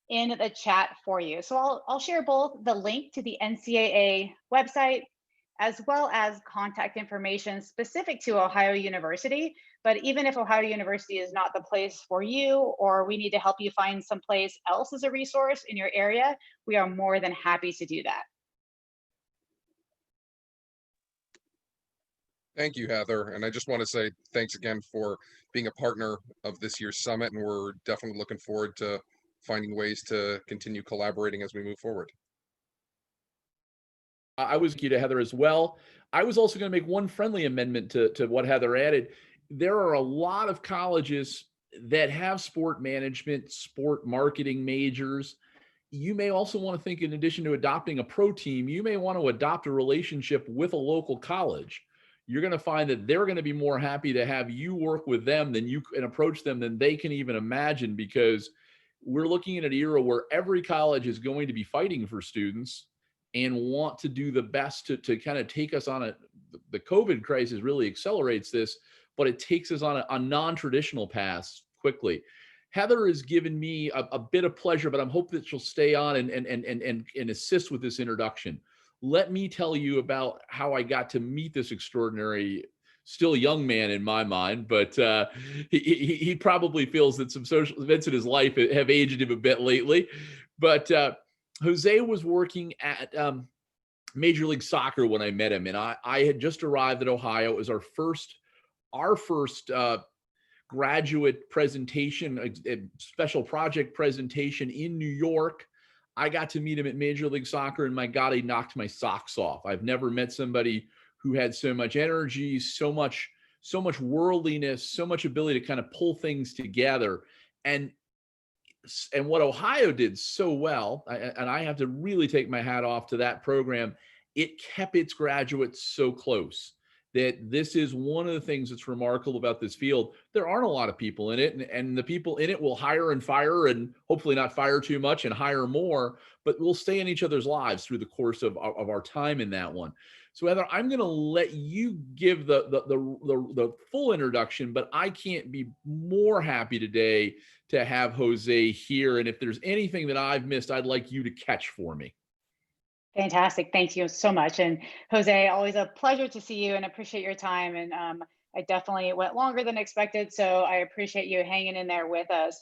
in the chat for you. So I'll share both the link to the NCAA website as well as contact information specific to Ohio University. But even if Ohio University is not the place for you, or we need to help you find someplace else as a resource in your area, we are more than happy to do that. Thank you, Heather. And I just want to say thanks again for being a partner of this year's summit. And we're definitely looking forward to finding ways to continue collaborating as we move forward. I was key to Heather as well. I was also going to make one friendly amendment to what Heather added. There are a lot of colleges that have sport management, sport marketing majors. You may also want to think, in addition to adopting a pro team, you may want to adopt a relationship with a local college. You're going to find that they're going to be more happy to have you work with them than you can approach them than they can even imagine, because we're looking at an era where every college is going to be fighting for students and want to do the best to kind of take us on the COVID crisis really accelerates this, but it takes us on a non-traditional path quickly. Heather has given me a bit of pleasure, but I'm hoping that she'll stay on and assist with this introduction. Let me tell you about how I got to meet this extraordinary, still young man in my mind, but he probably feels that some social events in his life have aged him a bit lately. But Jose was working at Major League Soccer when I met him, and I had just arrived at Ohio. It was our first graduate presentation, a special project presentation in New York. I got to meet him at Major League Soccer, and my God, he knocked my socks off. I've never met somebody who had so much energy, so much worldliness, so much ability to kind of pull things together. And what Ohio did so well, and I have to really take my hat off to that program, it kept its graduates so close. That this is one of the things that's remarkable about this field. There aren't a lot of people in it, and the people in it will hire and fire, and hopefully not fire too much and hire more, but we'll stay in each other's lives through the course of our time in that one. So Heather, I'm going to let you give the full introduction, but I can't be more happy today to have Jose here. And if there's anything that I've missed, I'd like you to catch for me. Fantastic. Thank you so much. And Jose, always a pleasure to see you and appreciate your time. And I definitely went longer than expected, so I appreciate you hanging in there with us.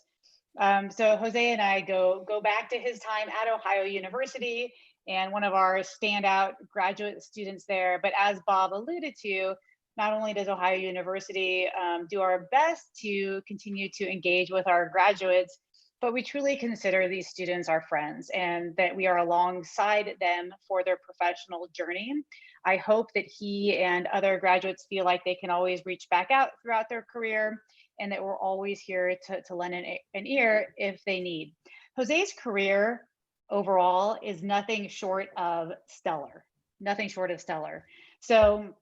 So Jose and I go back to his time at Ohio University and one of our standout graduate students there. But as Bob alluded to, not only does Ohio University do our best to continue to engage with our graduates, but we truly consider these students our friends and that we are alongside them for their professional journey. I hope that he and other graduates feel like they can always reach back out throughout their career and that we're always here to lend an ear if they need. Jose's career overall is nothing short of stellar, nothing short of stellar. So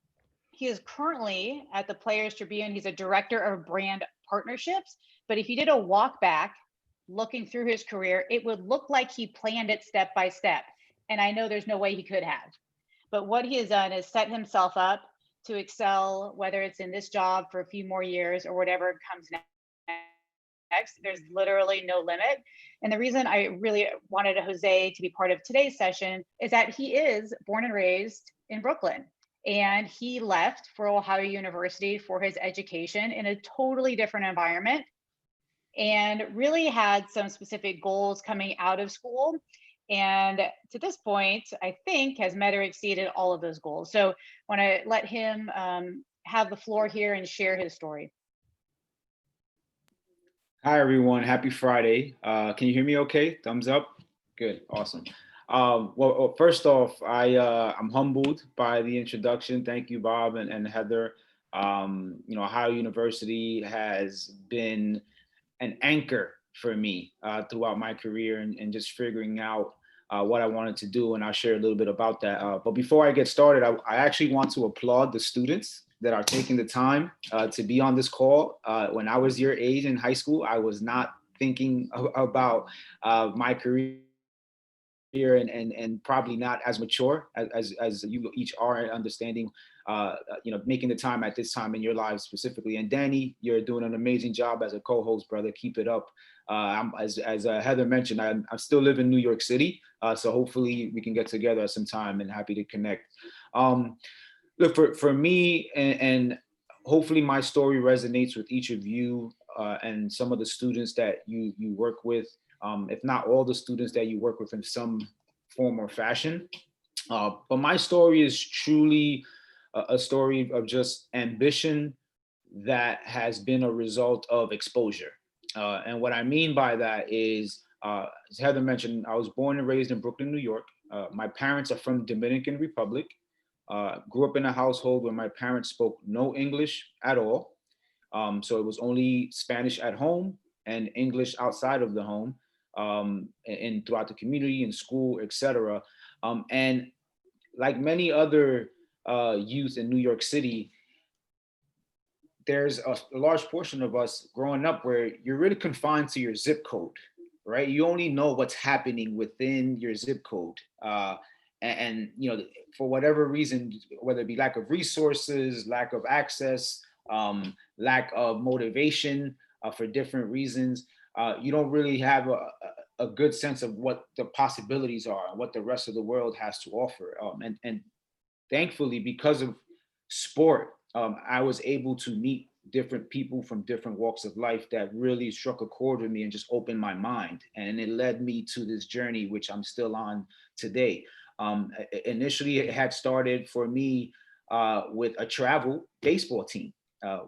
he is currently at the Players Tribune. He's a director of brand partnerships, but if you did a walk back, looking through his career, it would look like he planned it step by step. And I know there's no way he could have. But what he has done is set himself up to excel, whether it's in this job for a few more years or whatever comes next. There's literally no limit. And the reason I really wanted Jose to be part of today's session is that he is born and raised in Brooklyn. And he left for Ohio University for his education in a totally different environment. and really had some specific goals coming out of school. And to this point, I think has met or exceeded all of those goals. So I want to let him have the floor here and share his story. Hi, everyone. Happy Friday. Can you hear me okay? Thumbs up? Good. Awesome. Well, first off, I'm humbled by the introduction. Thank you, Bob and Heather. Ohio University has been an anchor for me throughout my career and just figuring out what I wanted to do. And I'll share a little bit about that. But before I get started, I actually want to applaud the students that are taking the time to be on this call. When I was your age in high school, I was not thinking about my career and probably not as mature as you each are in understanding, making the time at this time in your lives specifically. And Danny, you're doing an amazing job as a co-host, brother. Keep it up. As Heather mentioned, I still live in New York City, so hopefully we can get together at some time, and happy to connect. Look, for me, and hopefully my story resonates with each of you and some of the students that you work with, if not all the students that you work with in some form or fashion. But my story is truly a story of just ambition that has been a result of exposure. And what I mean by that is, as Heather mentioned, I was born and raised in Brooklyn, New York. My parents are from the Dominican Republic. Grew up in a household where my parents spoke no English at all. So it was only Spanish at home and English outside of the home, and throughout the community and school, etc. And like many other youth in New York City, there's a large portion of us growing up where you're really confined to your zip code, right? You only know what's happening within your zip code. And for whatever reason, whether it be lack of resources, lack of access, lack of motivation for different reasons, you don't really have a good sense of what the possibilities are and what the rest of the world has to offer. And thankfully, because of sport, I was able to meet different people from different walks of life that really struck a chord with me and just opened my mind. And it led me to this journey, which I'm still on today. Initially, it had started for me with a travel baseball team.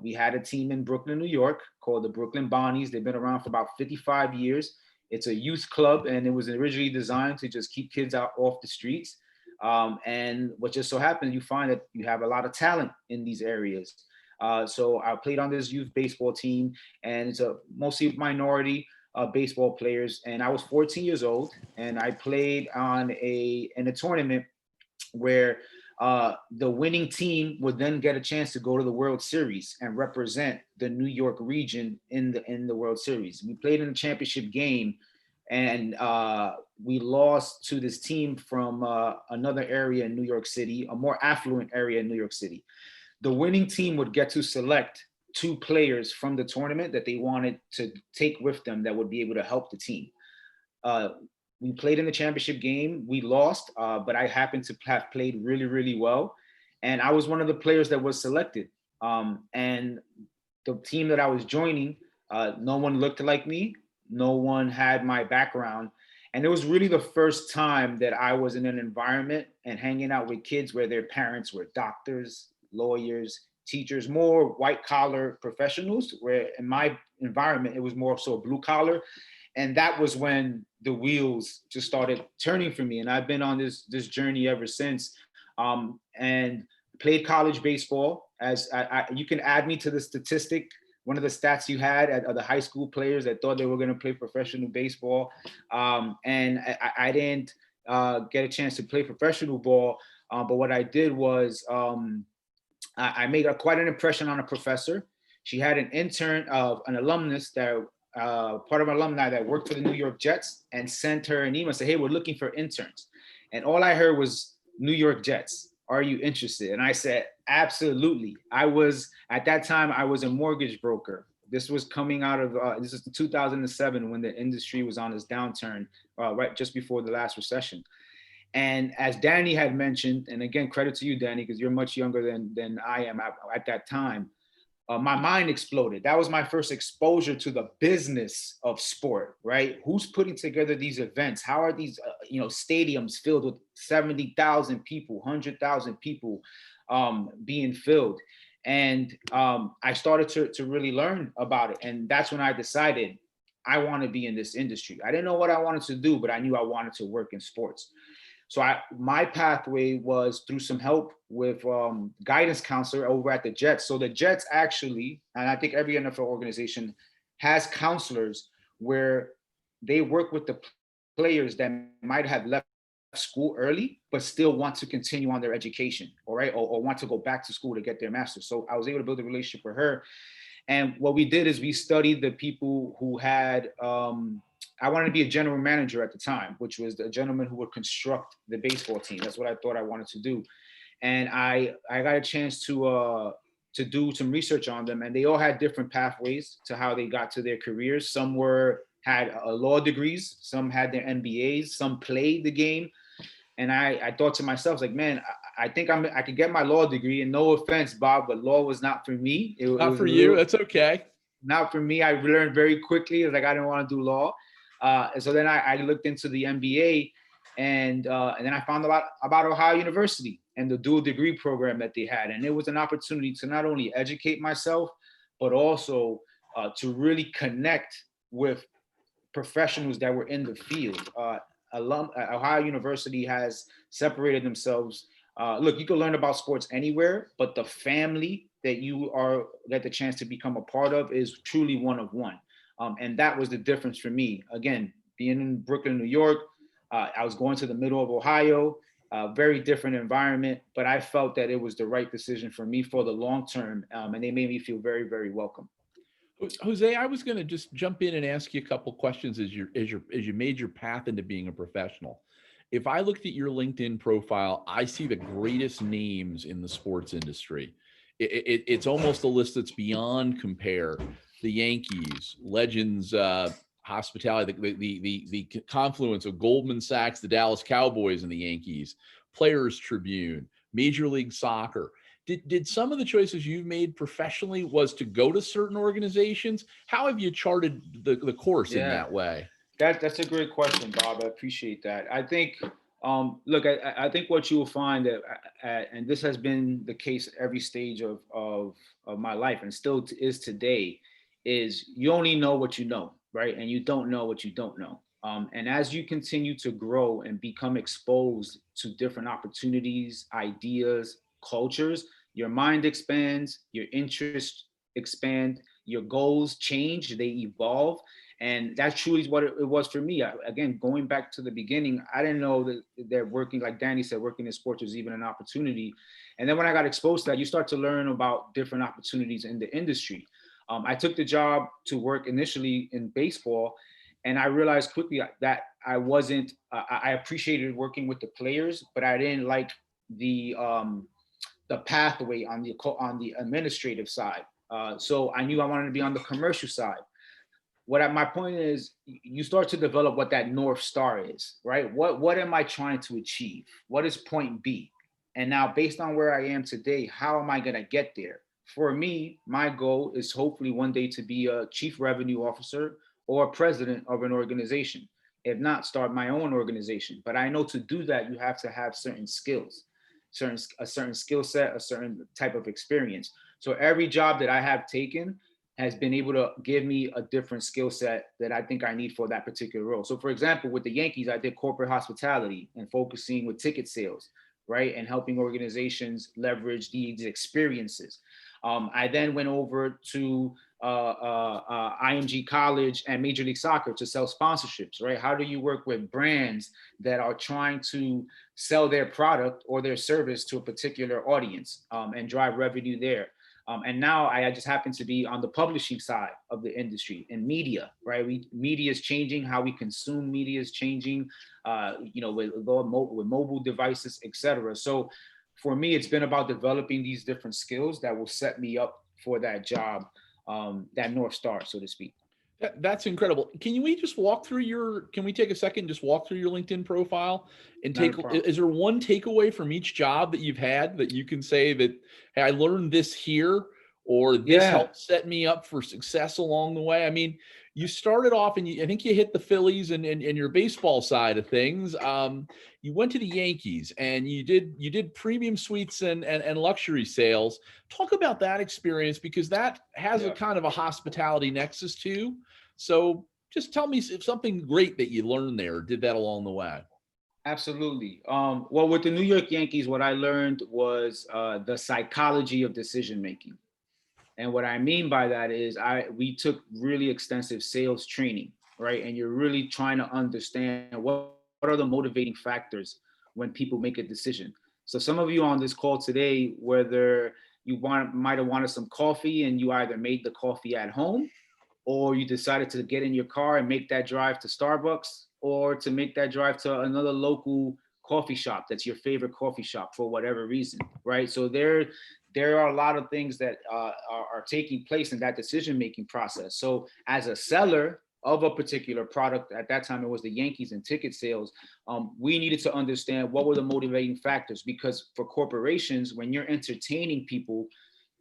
We had a team in Brooklyn, New York called the Brooklyn Bonnies. They've been around for about 55 years. It's a youth club, and it was originally designed to just keep kids out off the streets. And what just so happens, you find that you have a lot of talent in these areas. So I played on this youth baseball team, and it's a mostly minority baseball players. And I was 14 years old, and I played in a tournament where the winning team would then get a chance to go to the World Series and represent the New York region in the World Series. We played in a championship game, and we lost to this team from another area in New York City, a more affluent area in New York City. The winning team would get to select 2 players from the tournament that they wanted to take with them that would be able to help the team. We played in the championship game. We lost, but I happened to have played really, really well. And I was one of the players that was selected. And the team that I was joining, no one looked like me. No one had my background. And it was really the first time that I was in an environment and hanging out with kids where their parents were doctors, lawyers, teachers, more white collar professionals, where in my environment, it was more so blue collar. And that was when the wheels just started turning for me. And I've been on this journey ever since, and played college baseball. As you can add me to the statistic, one of the stats you had at the high school players that thought they were going to play professional baseball. And I didn't get a chance to play professional ball. But what I did was I made quite an impression on a professor. She had an intern of an alumnus that part of an alumni that worked for the New York Jets, and sent her an email and said, "Hey, we're looking for interns." And all I heard was New York Jets. Are you interested? And I said, absolutely. At that time, I was a mortgage broker. This was coming out of, this is 2007 when the industry was on its downturn, right just before the last recession. And as Danny had mentioned, and again, credit to you, Danny, because you're much younger than I am at that time. my mind exploded. That was my first exposure to the business of sport, right? Who's putting together these events? How are these, stadiums filled with 70,000 people, 100,000 people being filled? And I started to really learn about it. And that's when I decided I want to be in this industry. I didn't know what I wanted to do, but I knew I wanted to work in sports. So my pathway was through some help with guidance counselor over at the Jets. So the Jets actually, and I think every NFL organization has counselors where they work with the players that might have left school early, but still want to continue on their education, all right, or want to go back to school to get their master's. So I was able to build a relationship with her. And what we did is we studied the people who had, I wanted to be a general manager at the time, which was the gentleman who would construct the baseball team. That's what I thought I wanted to do. And I got a chance to do some research on them, and they all had different pathways to how they got to their careers. Some had law degrees, some had their MBAs, some played the game. And I thought to myself, like, man, I think I could get my law degree. And no offense, Bob, but law was not for me. It not was for you. That's okay. Not for me. I learned very quickly. Like, I didn't want to do law. And so then I looked into the MBA, and then I found a lot about Ohio University and the dual degree program that they had. And it was an opportunity to not only educate myself, but also to really connect with professionals that were in the field. Ohio University has separated themselves. Look, you can learn about sports anywhere, but the family that you get the chance to become a part of is truly one of one. And that was the difference for me. Again, being in Brooklyn, New York, I was going to the middle of Ohio, very different environment, but I felt that it was the right decision for me for the long term. And they made me feel very, very welcome. Jose, I was going to just jump in and ask you a couple questions as you made your path into being a professional. If I looked at your LinkedIn profile, I see the greatest names in the sports industry. It's almost a list that's beyond compare. The Yankees, Legends, Hospitality, the confluence of Goldman Sachs, the Dallas Cowboys, and the Yankees, Players Tribune, Major League Soccer. Did some of the choices you've made professionally was to go to certain organizations? How have you charted the course in that way? That's a great question, Bob. I appreciate that. I think, look, I think what you will find that, and this has been the case at every stage of my life, and still is today, is you only know what you know, right? And you don't know what you don't know. And as you continue to grow and become exposed to different opportunities, ideas, cultures, your mind expands, your interests expand, your goals change, they evolve. And that's truly what it was for me. Again, going back to the beginning, I didn't know that working, like Danny said, working in sports was even an opportunity. And then when I got exposed to that, you start to learn about different opportunities in the industry. I took the job to work initially in baseball, and I realized quickly that I wasn't, I appreciated working with the players, but I didn't like the pathway on the administrative side. So I knew I wanted to be on the commercial side. My point is, you start to develop what that North Star is, right? What am I trying to achieve? What is point B? And now based on where I am today, how am I going to get there? For me, my goal is hopefully one day to be a chief revenue officer or a president of an organization. If not, start my own organization. But I know to do that, you have to have certain skills, a certain skill set, a certain type of experience. So every job that I have taken has been able to give me a different skill set that I think I need for that particular role. So for example, with the Yankees, I did corporate hospitality and focusing with ticket sales, right? And helping organizations leverage these experiences. I then went over to IMG College and Major League Soccer to sell sponsorships, right? How do you work with brands that are trying to sell their product or their service to a particular audience and drive revenue there? And now I just happen to be on the publishing side of the industry and media, right? Media is changing, how we consume media is changing, with mobile devices, et cetera. So for me, it's been about developing these different skills that will set me up for that job, that North Star, so to speak. That's incredible. Can we just walk through can we take a second, just walk through your LinkedIn profile and is there one takeaway from each job that you've had that you can say that, hey, I learned this here, or this Yeah. helped set me up for success along the way? I mean, you started off and I think you hit the Phillies and your baseball side of things. You went to the Yankees and you did premium suites and luxury sales. Talk about that experience, because that has a kind of a hospitality nexus too. So just tell me if something great that you learned there or did that along the way. Absolutely. Well, with the New York Yankees, what I learned was the psychology of decision making. And what I mean by that is we took really extensive sales training, right? And you're really trying to understand what are the motivating factors when people make a decision. So some of you on this call today, whether you might have wanted some coffee and you either made the coffee at home, or you decided to get in your car and make that drive to Starbucks, or to make that drive to another local coffee shop that's your favorite coffee shop for whatever reason, right? So there are a lot of things that are taking place in that decision-making process. So as a seller of a particular product, at that time it was the Yankees and ticket sales, we needed to understand what were the motivating factors, because for corporations, when you're entertaining people,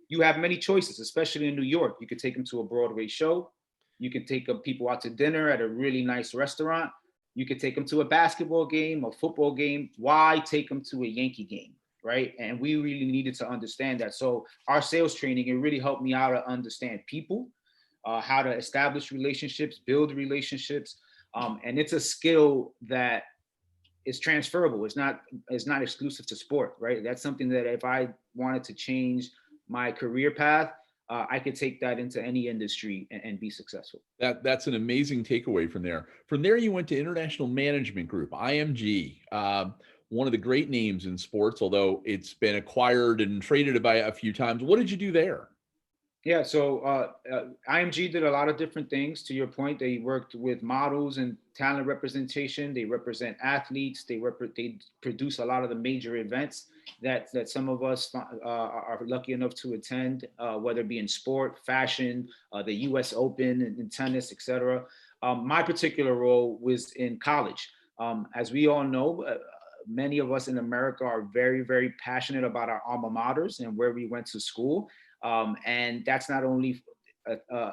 you have many choices, especially in New York. You could take them to a Broadway show. You could take people out to dinner at a really nice restaurant. You could take them to a basketball game, a football game. Why take them to a Yankee game, right? And we really needed to understand that. So our sales training, it really helped me out to understand people, how to establish relationships, build relationships. And it's a skill that is transferable. It's not exclusive to sport, right? That's something that if I wanted to change my career path, I could take that into any industry and be successful. That's an amazing takeaway from there. From there, you went to International Management Group, IMG, one of the great names in sports, although it's been acquired and traded by a few times. What did you do there? Yeah, so IMG did a lot of different things. To your point, they worked with models and talent representation. They represent athletes. They produce a lot of the major events that some of us are lucky enough to attend, whether it be in sport, fashion, the U.S. Open, in tennis, etc. My particular role was in college. As we all know, many of us in America are very, very passionate about our alma maters and where we went to school. And that's not only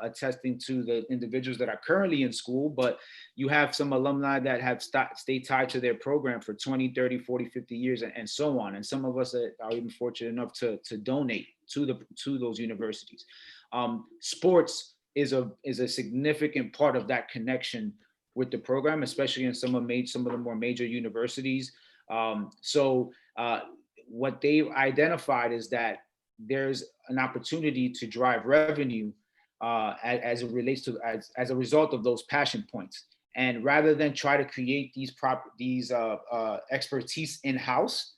attesting to the individuals that are currently in school, but you have some alumni that have stayed tied to their program for 20, 30, 40, 50 years and so on. And some of us are even fortunate enough to donate to those universities. Sports is a significant part of that connection with the program, especially in some of the more major universities. So what they've identified is that there's an opportunity to drive revenue as it relates to as a result of those passion points. And rather than try to create these expertise in-house,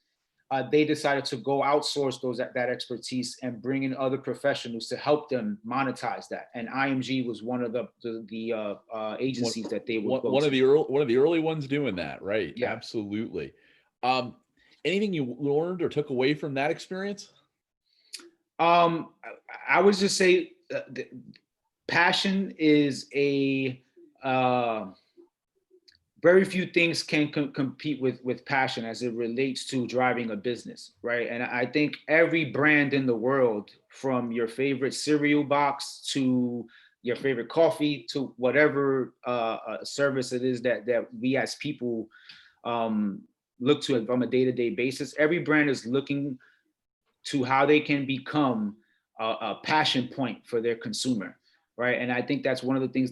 they decided to go outsource that expertise and bring in other professionals to help them monetize that. And IMG was one of the agencies that they would go one to. One of the early ones doing that, right? Yeah. Absolutely. Anything you learned or took away from that experience? I would just say passion is very few things can compete with passion as it relates to driving a business, right? And I think every brand in the world, from your favorite cereal box to your favorite coffee to whatever service it is that we as people look to from a day-to-day basis, every brand is looking to how they can become a passion point for their consumer, right? And I think that's one of the things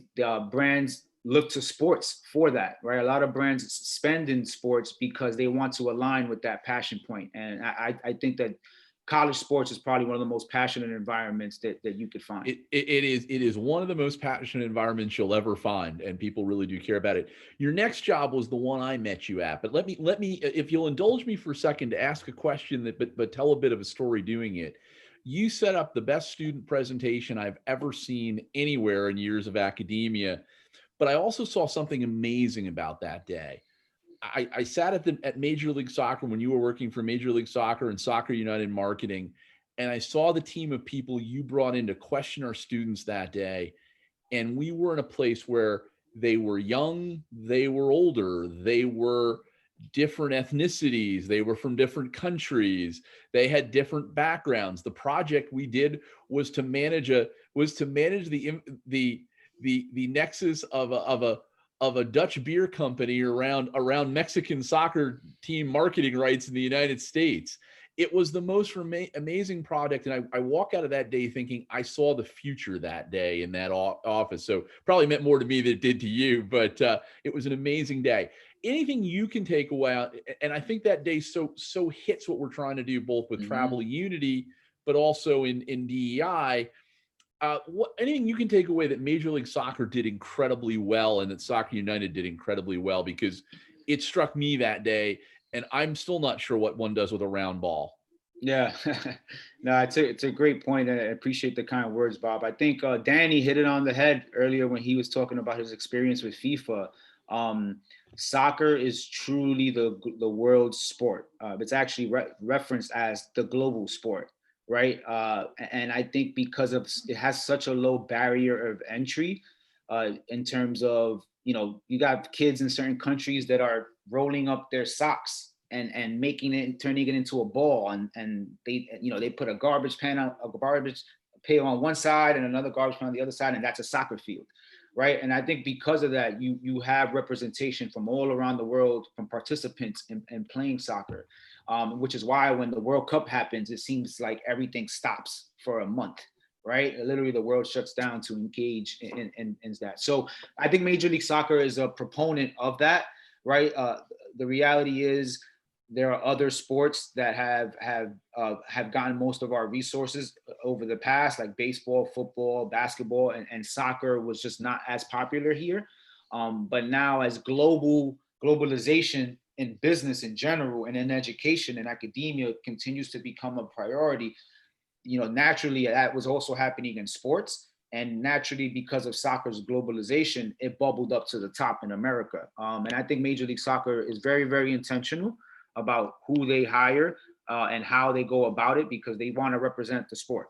brands look to sports for that, right? A lot of brands spend in sports because they want to align with that passion point. And I think that college sports is probably one of the most passionate environments that you could find. It is one of the most passionate environments you'll ever find, and people really do care about it. Your next job was the one I met you at, but let me, if you'll indulge me for a second to ask a question but tell a bit of a story doing it. You set up the best student presentation I've ever seen anywhere in years of academia, but I also saw something amazing about that day. I sat at Major League Soccer when you were working for Major League Soccer and Soccer United Marketing, and I saw the team of people you brought in to question our students that day. And we were in a place where they were young, they were older, they were different ethnicities. They were from different countries. They had different backgrounds. The project we did was to manage the nexus of a Dutch beer company around Mexican soccer team marketing rights in the United States. It was the most amazing project. And I walk out of that day thinking I saw the future that day in that office. So probably meant more to me than it did to you, but it was an amazing day. Anything you can take away, and I think that day so hits what we're trying to do both with Travel Unity, but also in DEI. Anything you can take away that Major League Soccer did incredibly well and that Soccer United did incredibly well, because it struck me that day, and I'm still not sure what one does with a round ball. Yeah, no, it's a great point. And I appreciate the kind words, Bob. I think Danny hit it on the head earlier when he was talking about his experience with FIFA. Soccer is truly the world's sport. It's actually referenced as the global sport, right? And I think because of it has such a low barrier of entry in terms of, you got kids in certain countries that are rolling up their socks and turning it into a ball, and they put a garbage pail on one side and another garbage pail on the other side, and that's a soccer field, right? And I think because of that, you have representation from all around the world, from participants in playing soccer, which is why when the World Cup happens, it seems like everything stops for a month, right? Literally the world shuts down to engage in that. So I think Major League Soccer is a proponent of that, right? The reality is there are other sports that have gotten most of our resources over the past, like baseball, football, basketball, and soccer was just not as popular here. But now as globalization in business in general and in education and academia continues to become a priority, naturally that was also happening in sports. And naturally, because of soccer's globalization, it bubbled up to the top in America. And I think Major League Soccer is very, very intentional about who they hire and how they go about it, because they want to represent the sport.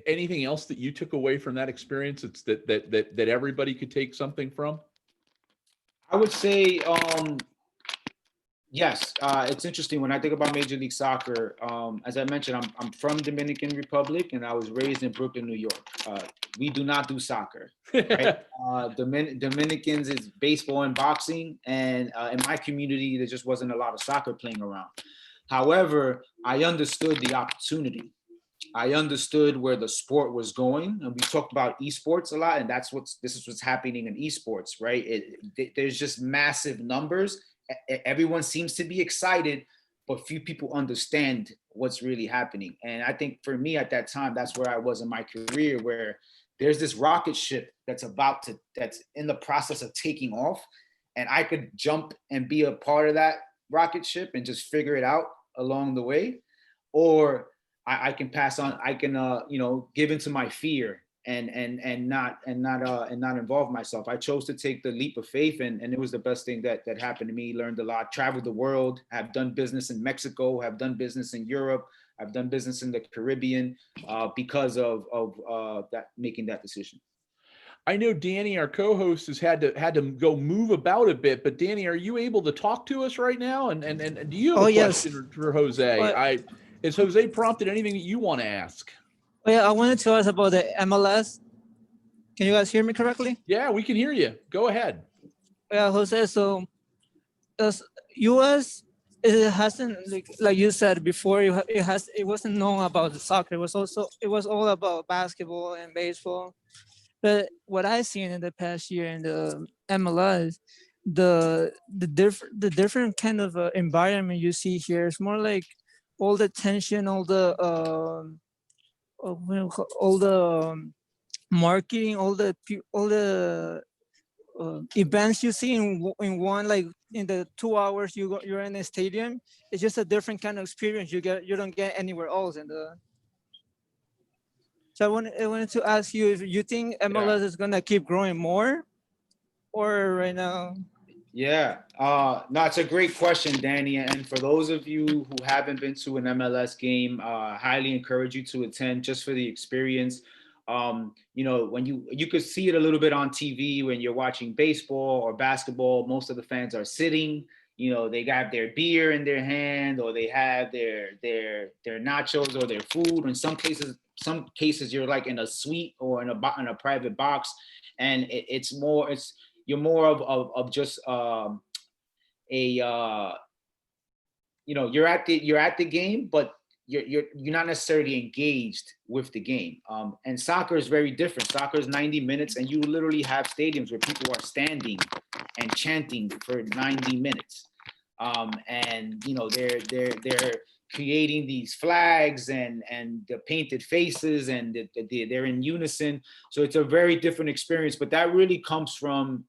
Anything else that you took away from that experience? It's that everybody could take something from? I would say, yes. It's interesting when I think about Major League Soccer. As I mentioned, I'm from Dominican Republic, and I was raised in Brooklyn, New York. We do not do soccer. Right? Dominicans is baseball and boxing, and in my community, there just wasn't a lot of soccer playing around. However, I understood the opportunity. I understood where the sport was going, and we talked about esports a lot, and this is what's happening in esports, right? There's just massive numbers. Everyone seems to be excited, but few people understand what's really happening. And I think for me at that time, that's where I was in my career, where there's this rocket ship that's in the process of taking off, and I could jump and be a part of that rocket ship and just figure it out along the way, or I can pass on. I can give into my fear and not involve myself. I chose to take the leap of faith, and it was the best thing that happened to me. Learned a lot, traveled the world, have done business in Mexico, have done business in Europe, I've done business in the Caribbean because of making that decision. I know Danny, our co-host, has had to go move about a bit, but Danny, are you able to talk to us right now? And do you have a question for Jose? Has Jose prompted anything that you want to ask? Oh, yeah, I wanted to ask about the MLS. Can you guys hear me correctly? Yeah, we can hear you. Go ahead. Yeah, Jose, so does US, it hasn't, like you said before, it wasn't known about the soccer. It was all about basketball and baseball. But what I've seen in the past year in the MLS, the different kind of environment you see here is more like all the tension, all the marketing, all the events you see in one, like in the 2 hours you're in a stadium. It's just a different kind of experience you don't get anywhere else in the. So I wanted to ask you if you think MLS is gonna keep growing more, or right now. Yeah, no, it's a great question, Danny. And for those of you who haven't been to an MLS game, highly encourage you to attend just for the experience. You know, when you could see it a little bit on TV when you're watching baseball or basketball, most of the fans are sitting. You know, they got their beer in their hand, or they have their nachos or their food. In some cases you're like in a suite or in a private box, and you're more of just you know, you're at the game, but you're not necessarily engaged with the game. And soccer is very different. Soccer is 90 minutes, and you literally have stadiums where people are standing and chanting for 90 minutes. And you know, they're creating these flags and the painted faces, and they're in unison. So it's a very different experience, but that really comes from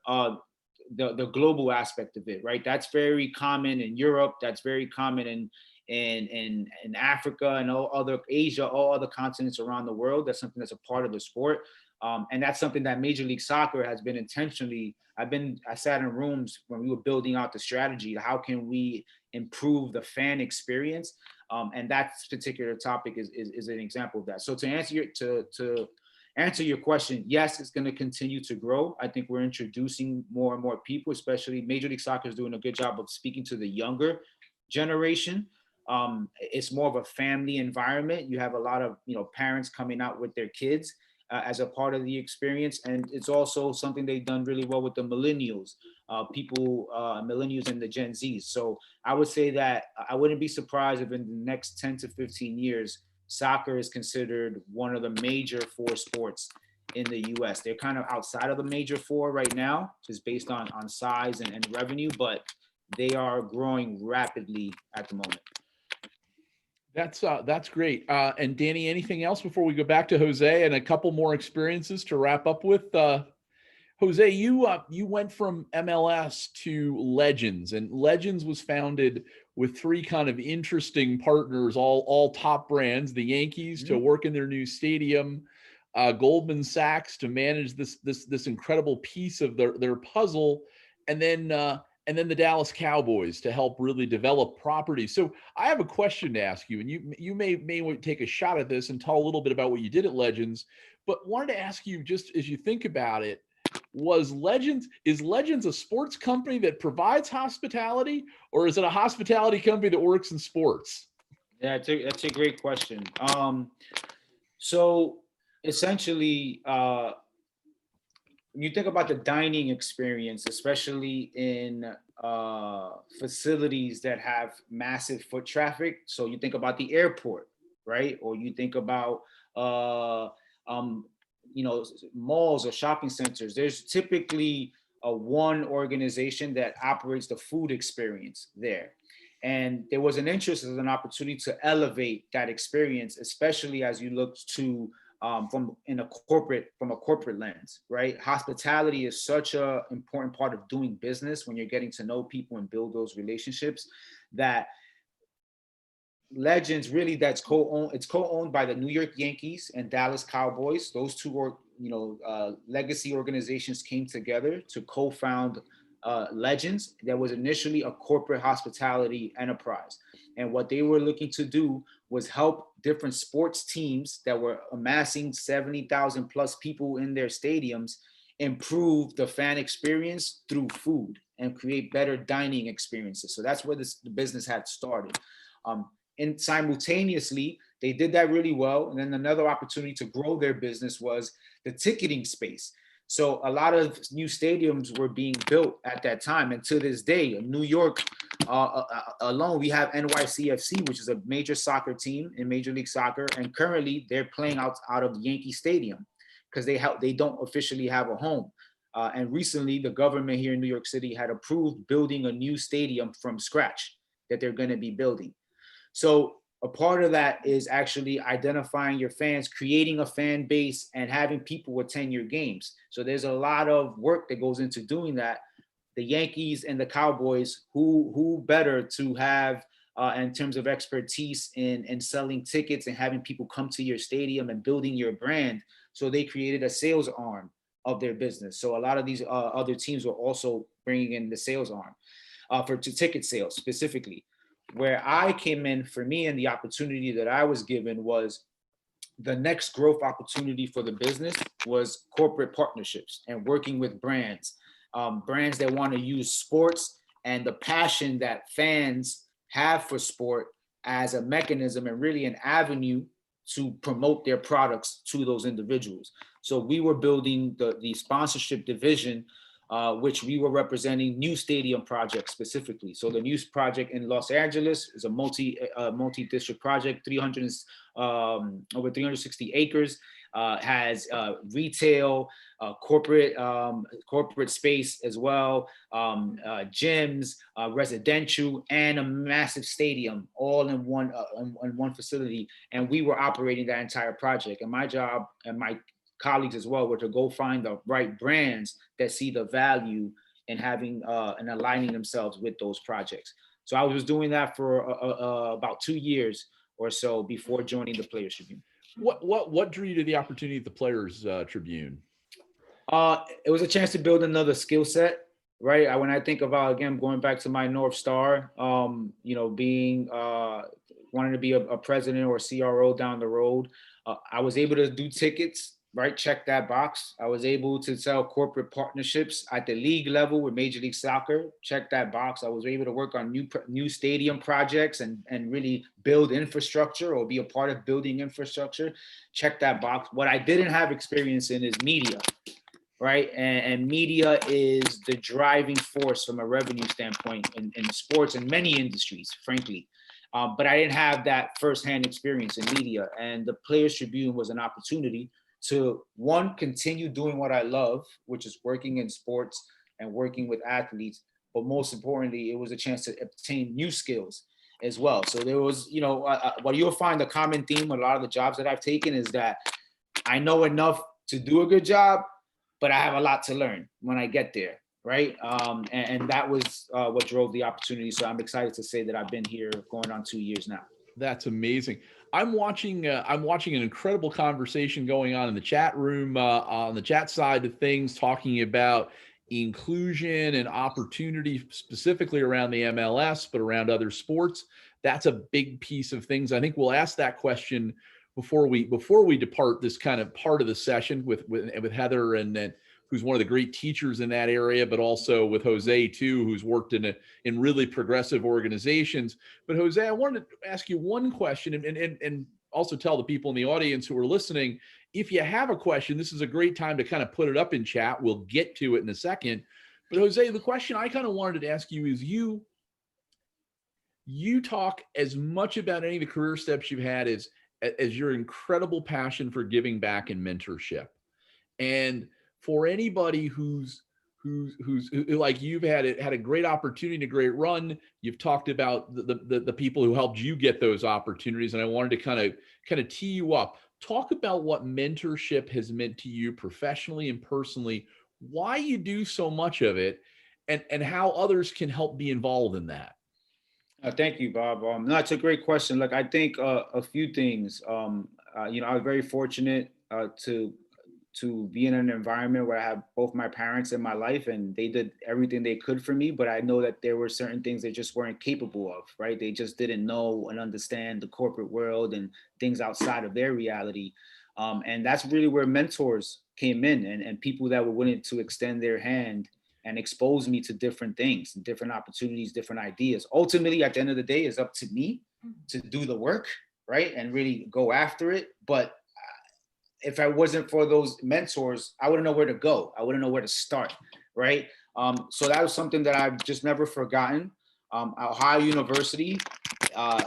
the global aspect of it, right? That's very common in Europe. That's very common in Africa and all other Asia, all other continents around the world. That's something that's a part of the sport. And that's something that Major League Soccer has been intentionally, I sat in rooms when we were building out the strategy. How can we improve the fan experience? And that particular topic is an example of that. So to answer your question, yes, it's going to continue to grow. I think we're introducing more and more people, especially Major League Soccer is doing a good job of speaking to the younger generation. It's more of a family environment. You have a lot of, you know, parents coming out with their kids as a part of the experience. And it's also something they've done really well with the millennials, millennials and the Gen Zs. So I would say that I wouldn't be surprised if in the next 10 to 15 years, soccer is considered one of the major four sports in the US. They're kind of outside of the major four right now, just based on size and revenue, but they are growing rapidly at the moment. That's great. And Danny, anything else before we go back to Jose and a couple more experiences to wrap up with? Jose, you went from MLS to Legends, and Legends was founded with three kind of interesting partners, all top brands: the Yankees to work in their new stadium, Goldman Sachs to manage this incredible piece of their puzzle, and then the Dallas Cowboys to help really develop property. So I have a question to ask you, and you may take a shot at this and tell a little bit about what you did at Legends, but wanted to ask you, just as you think about it, is Legends a sports company that provides hospitality, or is it a hospitality company that works in sports? Yeah, that's a great question. So essentially, when you think about the dining experience, especially in facilities that have massive foot traffic, so you think about the airport, right? Or you think about you know, malls or shopping centers, there's typically one organization that operates the food experience there. And there was an interest as an opportunity to elevate that experience, especially as you look to from a corporate lens, right? Hospitality is such an important part of doing business when you're getting to know people and build those relationships, that Legends really, it's co-owned by the New York Yankees and Dallas Cowboys. Those two legacy organizations came together to co-found Legends. That was initially a corporate hospitality enterprise, and what they were looking to do was help different sports teams that were amassing 70,000 plus people in their stadiums improve the fan experience through food and create better dining experiences. So that's where the business had started. And simultaneously, they did that really well. And then another opportunity to grow their business was the ticketing space. So a lot of new stadiums were being built at that time. And to this day, in New York alone, we have NYCFC, which is a major soccer team in Major League Soccer. And currently they're playing out of Yankee Stadium because they don't officially have a home. And recently the government here in New York City had approved building a new stadium from scratch that they're going to be building. So a part of that is actually identifying your fans, creating a fan base, and having people attend your games. So there's a lot of work that goes into doing that. The Yankees and the Cowboys, who better to have in terms of expertise in selling tickets and having people come to your stadium and building your brand. So they created a sales arm of their business. So a lot of these other teams were also bringing in the sales arm for ticket sales specifically. Where I came in, for me, and the opportunity that I was given was the next growth opportunity for the business was corporate partnerships and working with brands, brands that want to use sports and the passion that fans have for sport as a mechanism and really an avenue to promote their products to those individuals. So we were building the sponsorship division, which we were representing new stadium projects specifically. So the new project in Los Angeles is a multi-district project, over 360 acres, has retail, corporate space as well, gyms, residential, and a massive stadium, all in one facility. And we were operating that entire project. And my job and my colleagues as well were to go find the right brands that see the value in having and aligning themselves with those projects. So I was doing that for about 2 years or so before joining the Players Tribune. What drew you to the opportunity at the Players Tribune? It was a chance to build another skill set, right? When I think about, again, going back to my North Star, being wanting to be a president or CRO down the road, I was able to do tickets, right? Check that box. I was able to sell corporate partnerships at the league level with Major League Soccer. Check that box. I was able to work on new stadium projects and really build infrastructure or be a part of building infrastructure. Check that box. What I didn't have experience in is media, right? And media is the driving force from a revenue standpoint in sports and many industries, frankly. But I didn't have that firsthand experience in media. And the Players Tribune was an opportunity to, one, continue doing what I love, which is working in sports and working with athletes. But most importantly, it was a chance to obtain new skills as well. So there was, what you'll find the common theme, a lot of the jobs that I've taken is that I know enough to do a good job, but I have a lot to learn when I get there, right? And that was what drove the opportunity. So I'm excited to say that I've been here going on 2 years now. That's amazing. I'm watching an incredible conversation going on in the chat room, on the chat side of things, talking about inclusion and opportunity specifically around the MLS, but around other sports. That's a big piece of things. I think we'll ask that question before we depart this kind of part of the session with Heather, and who's one of the great teachers in that area, but also with Jose too, who's worked in really progressive organizations. But Jose, I wanted to ask you one question, and also tell the people in the audience who are listening, if you have a question, this is a great time to kind of put it up in chat. We'll get to it in a second. But Jose, the question I kind of wanted to ask you is, you talk as much about any of the career steps you've had as your incredible passion for giving back and mentorship. And for anybody who's like, you've had a great opportunity, a great run. You've talked about the people who helped you get those opportunities. And I wanted to kind of tee you up. Talk about what mentorship has meant to you professionally and personally, why you do so much of it, and how others can help be involved in that. Thank you, Bob. No, it's a great question. Look, I think a few things. I was very fortunate to be in an environment where I have both my parents in my life, and they did everything they could for me. But I know that there were certain things they just weren't capable of, right? They just didn't know and understand the corporate world and things outside of their reality. And that's really where mentors came in, and people that were willing to extend their hand and expose me to different things, different opportunities, different ideas. Ultimately, at the end of the day, it's up to me to do the work, right? And really go after it. But if I wasn't for those mentors, I wouldn't know where to go. I wouldn't know where to start, right? So that was something that I've just never forgotten. Ohio University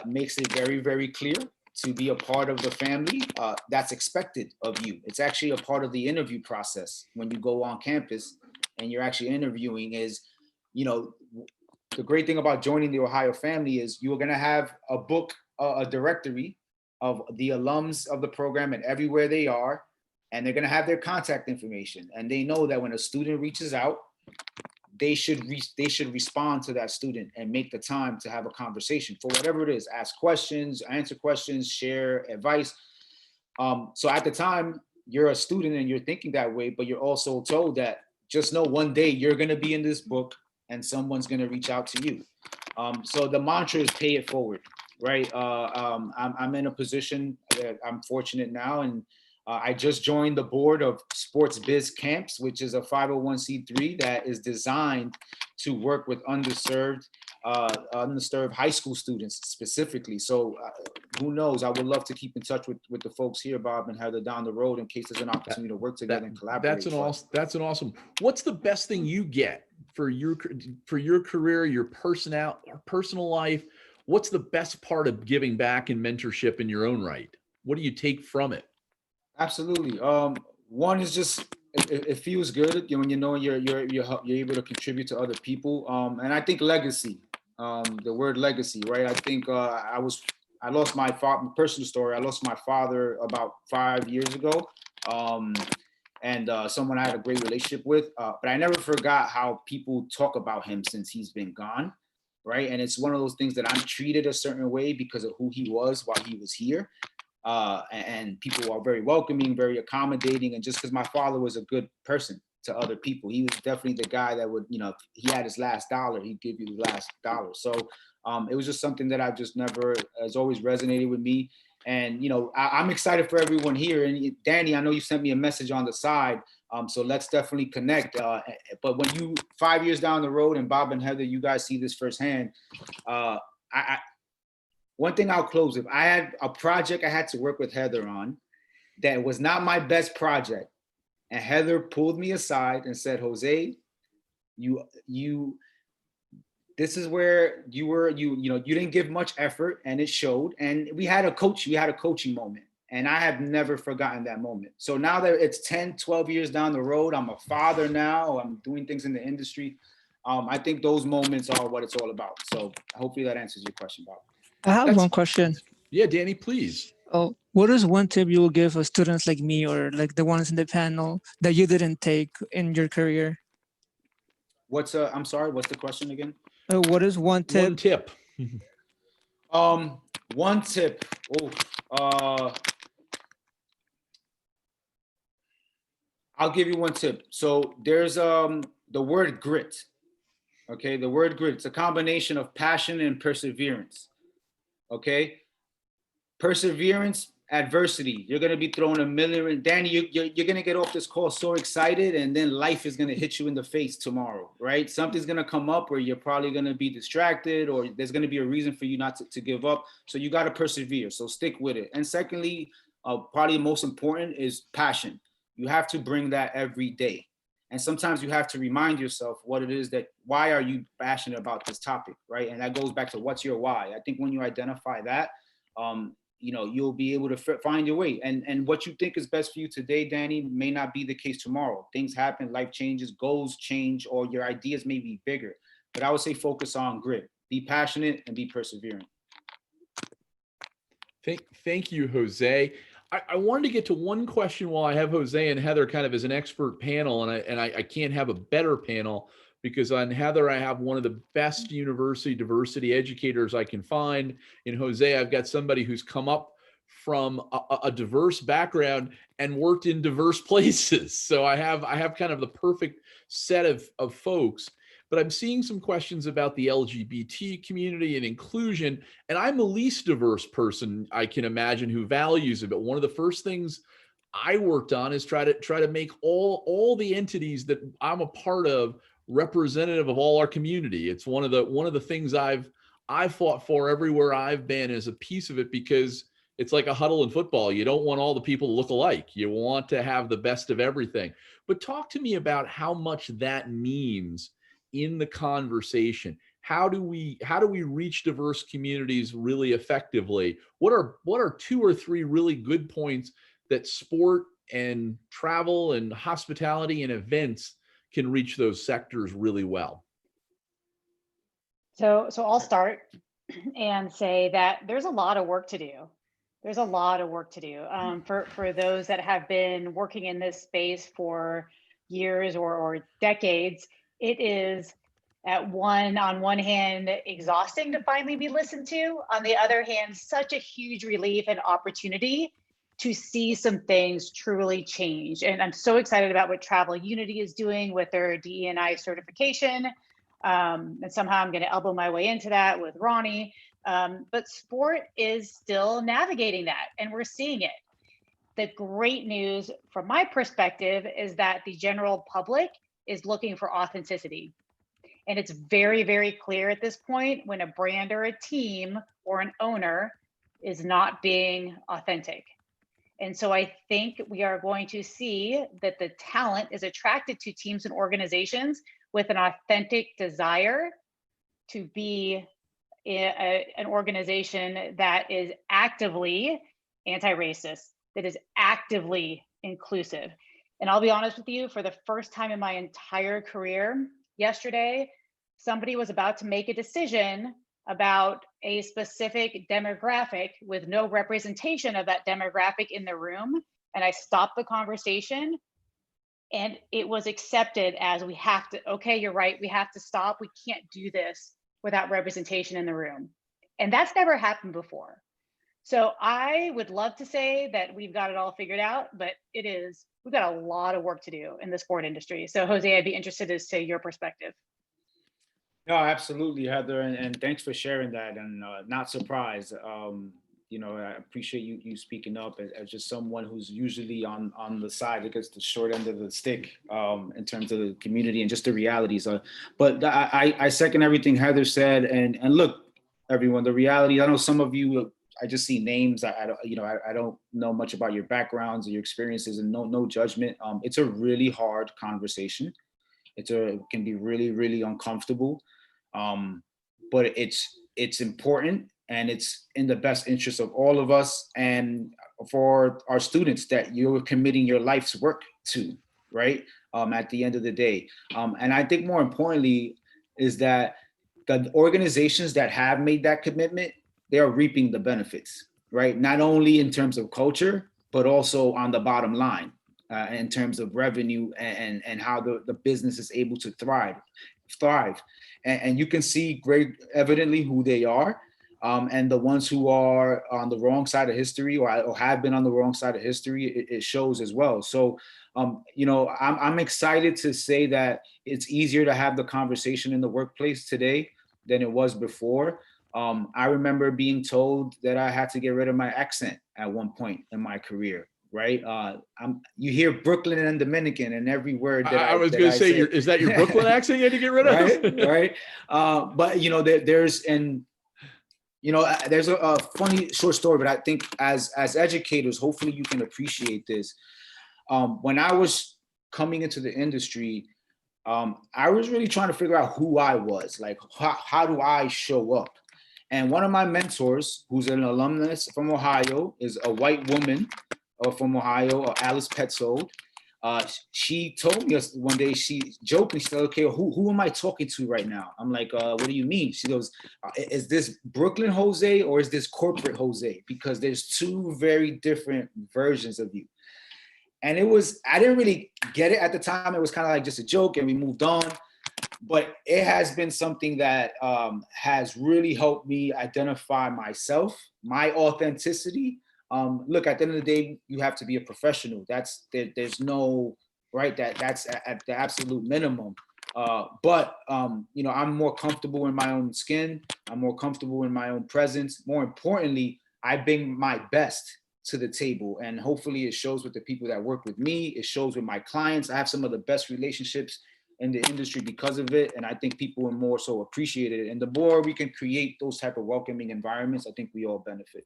makes it very, very clear to be a part of the family. That's expected of you. It's actually a part of the interview process when you go on campus and you're actually interviewing. Is, the great thing about joining the Ohio family is you're gonna have a book, a directory of the alums of the program and everywhere they are, and they're gonna have their contact information. And they know that when a student reaches out, they should respond to that student and make the time to have a conversation for whatever it is, ask questions, answer questions, share advice. So at the time, you're a student and you're thinking that way, but you're also told that just know one day you're gonna be in this book and someone's gonna reach out to you. So the mantra is pay it forward, right? I'm in a position that I'm fortunate now, and I just joined the board of Sports Biz Camps, which is a 501c3 that is designed to work with underserved high school students specifically. So who knows? I would love to keep in touch with the folks here, Bob and Heather, down the road in case there's an opportunity to work together and collaborate. That's an awesome. What's the best thing you get for your career, your personal life? What's the best part of giving back and mentorship in your own right? What do you take from it? Absolutely. One is just it feels good when you know you're able to contribute to other people. And I think legacy, the word legacy, right? I think I lost my father. Personal story. I lost my father about 5 years ago, and someone I had a great relationship with. But I never forgot how people talk about him since he's been gone, right? And it's one of those things that I'm treated a certain way because of who he was while he was here. And people are very welcoming, very accommodating. And just because my father was a good person to other people, he was definitely the guy that would, if he had his last dollar, he'd give you the last dollar. So it was just something that I've just never, has always resonated with me. And, I'm excited for everyone here. And Danny, I know you sent me a message on the side. So let's definitely connect. But when you 5 years down the road, and Bob and Heather, you guys see this firsthand, one thing I'll close with, I had a project I had to work with Heather on that was not my best project. And Heather pulled me aside and said, Jose, this is where you didn't give much effort, and it showed. And we had a coaching moment. And I have never forgotten that moment. So now that it's 10, 12 years down the road, I'm a father now, I'm doing things in the industry. I think those moments are what it's all about. So hopefully that answers your question, Bob. I have one question. Yeah, Danny, please. Oh, what is one tip you will give for students like me or like the ones in the panel that you didn't take in your career? I'm sorry, what's the question again? What is one tip? One tip. One tip. I'll give you one tip. So there's the word grit. Okay, the word grit. It's a combination of passion and perseverance. Okay, perseverance, adversity. You're gonna be thrown a million. Danny, you're gonna get off this call so excited, and then life is gonna hit you in the face tomorrow, right? Something's gonna come up where you're probably gonna be distracted, or there's gonna be a reason for you not to give up. So you gotta persevere. So stick with it. And secondly, probably most important is passion. You have to bring that every day. And sometimes you have to remind yourself what it is why are you passionate about this topic, right? And that goes back to what's your why. I think when you identify that, you'll be able to find your way. And what you think is best for you today, Danny, may not be the case tomorrow. Things happen, life changes, goals change, or your ideas may be bigger. But I would say focus on grit. Be passionate and be perseverant. Thank you, Jose. I wanted to get to one question while I have Jose and Heather kind of as an expert panel, and I can't have a better panel because on Heather, I have one of the best university diversity educators I can find. In Jose, I've got somebody who's come up from a diverse background and worked in diverse places. So I have kind of the perfect set of folks. But I'm seeing some questions about the LGBT community and inclusion, and I'm the least diverse person I can imagine who values it. But one of the first things I worked on is try to make all the entities that I'm a part of representative of all our community. It's one of the things I've fought for everywhere I've been as a piece of it, because it's like a huddle in football. You don't want all the people to look alike. You want to have the best of everything. But talk to me about how much that means in the conversation. How do we reach diverse communities really effectively? What are 2 or 3 really good points that sport and travel and hospitality and events can reach those sectors really well? So I'll start and say that there's a lot of work to do. There's a lot of work to do for those that have been working in this space for years or decades. It is on one hand, exhausting to finally be listened to. On the other hand, such a huge relief and opportunity to see some things truly change. And I'm so excited about what Travel Unity is doing with their DE&I certification. And somehow I'm going to elbow my way into that with Ronnie. But sport is still navigating that, and we're seeing it. The great news from my perspective is that the general public is looking for authenticity. And it's very, very clear at this point when a brand or a team or an owner is not being authentic. And so I think we are going to see that the talent is attracted to teams and organizations with an authentic desire to be an organization that is actively anti-racist, that is actively inclusive. And I'll be honest with you, for the first time in my entire career, yesterday, somebody was about to make a decision about a specific demographic with no representation of that demographic in the room. And I stopped the conversation, and it was accepted as, we have to, okay, you're right, we have to stop. We can't do this without representation in the room. And that's never happened before. So I would love to say that we've got it all figured out, but we've got a lot of work to do in the sport industry. So Jose, I'd be interested as to your perspective. No, absolutely, Heather, and thanks for sharing that. And not surprised. I appreciate you speaking up as just someone who's usually on the side that gets the short end of the stick in terms of the community and just the realities. But I second everything Heather said. And look, everyone, the reality. I know some of you. I just see names. I don't know much about your backgrounds or your experiences, and no judgment. It's a really hard conversation. It can be really, really uncomfortable, but it's important, and it's in the best interest of all of us and for our students that you're committing your life's work to, right? At the end of the day. And I think more importantly is that the organizations that have made that commitment, they are reaping the benefits, right? Not only in terms of culture, but also on the bottom line, in terms of revenue and how the business is able to thrive. And you can see great evidently who they are. And the ones who are on the wrong side of history or have been on the wrong side of history, it shows as well. So, I'm excited to say that it's easier to have the conversation in the workplace today than it was before. I remember being told that I had to get rid of my accent at one point in my career, right? You hear Brooklyn and Dominican in every word that I was going to say, is that your Brooklyn accent you had to get rid of? Right. But there's a funny short story, but I think as educators, hopefully you can appreciate this. When I was coming into the industry, I was really trying to figure out who I was, like how do I show up? And one of my mentors, who's an alumnus from Ohio, is a white woman from Ohio, Alice Petzold. She told me one day, she jokingly said, okay, who am I talking to right now? I'm like, what do you mean? She goes, is this Brooklyn Jose or is this corporate Jose? Because there's two very different versions of you. And I didn't really get it at the time. It was kind of like just a joke and we moved on. But it has been something that has really helped me identify myself, my authenticity. Look, at the end of the day, you have to be a professional. There's no, right, that's at the absolute minimum. But I'm more comfortable in my own skin. I'm more comfortable in my own presence. More importantly, I bring my best to the table. And hopefully it shows with the people that work with me. It shows with my clients. I have some of the best relationships in the industry because of it. And I think people will more so appreciate it. And the more we can create those type of welcoming environments, I think we all benefit.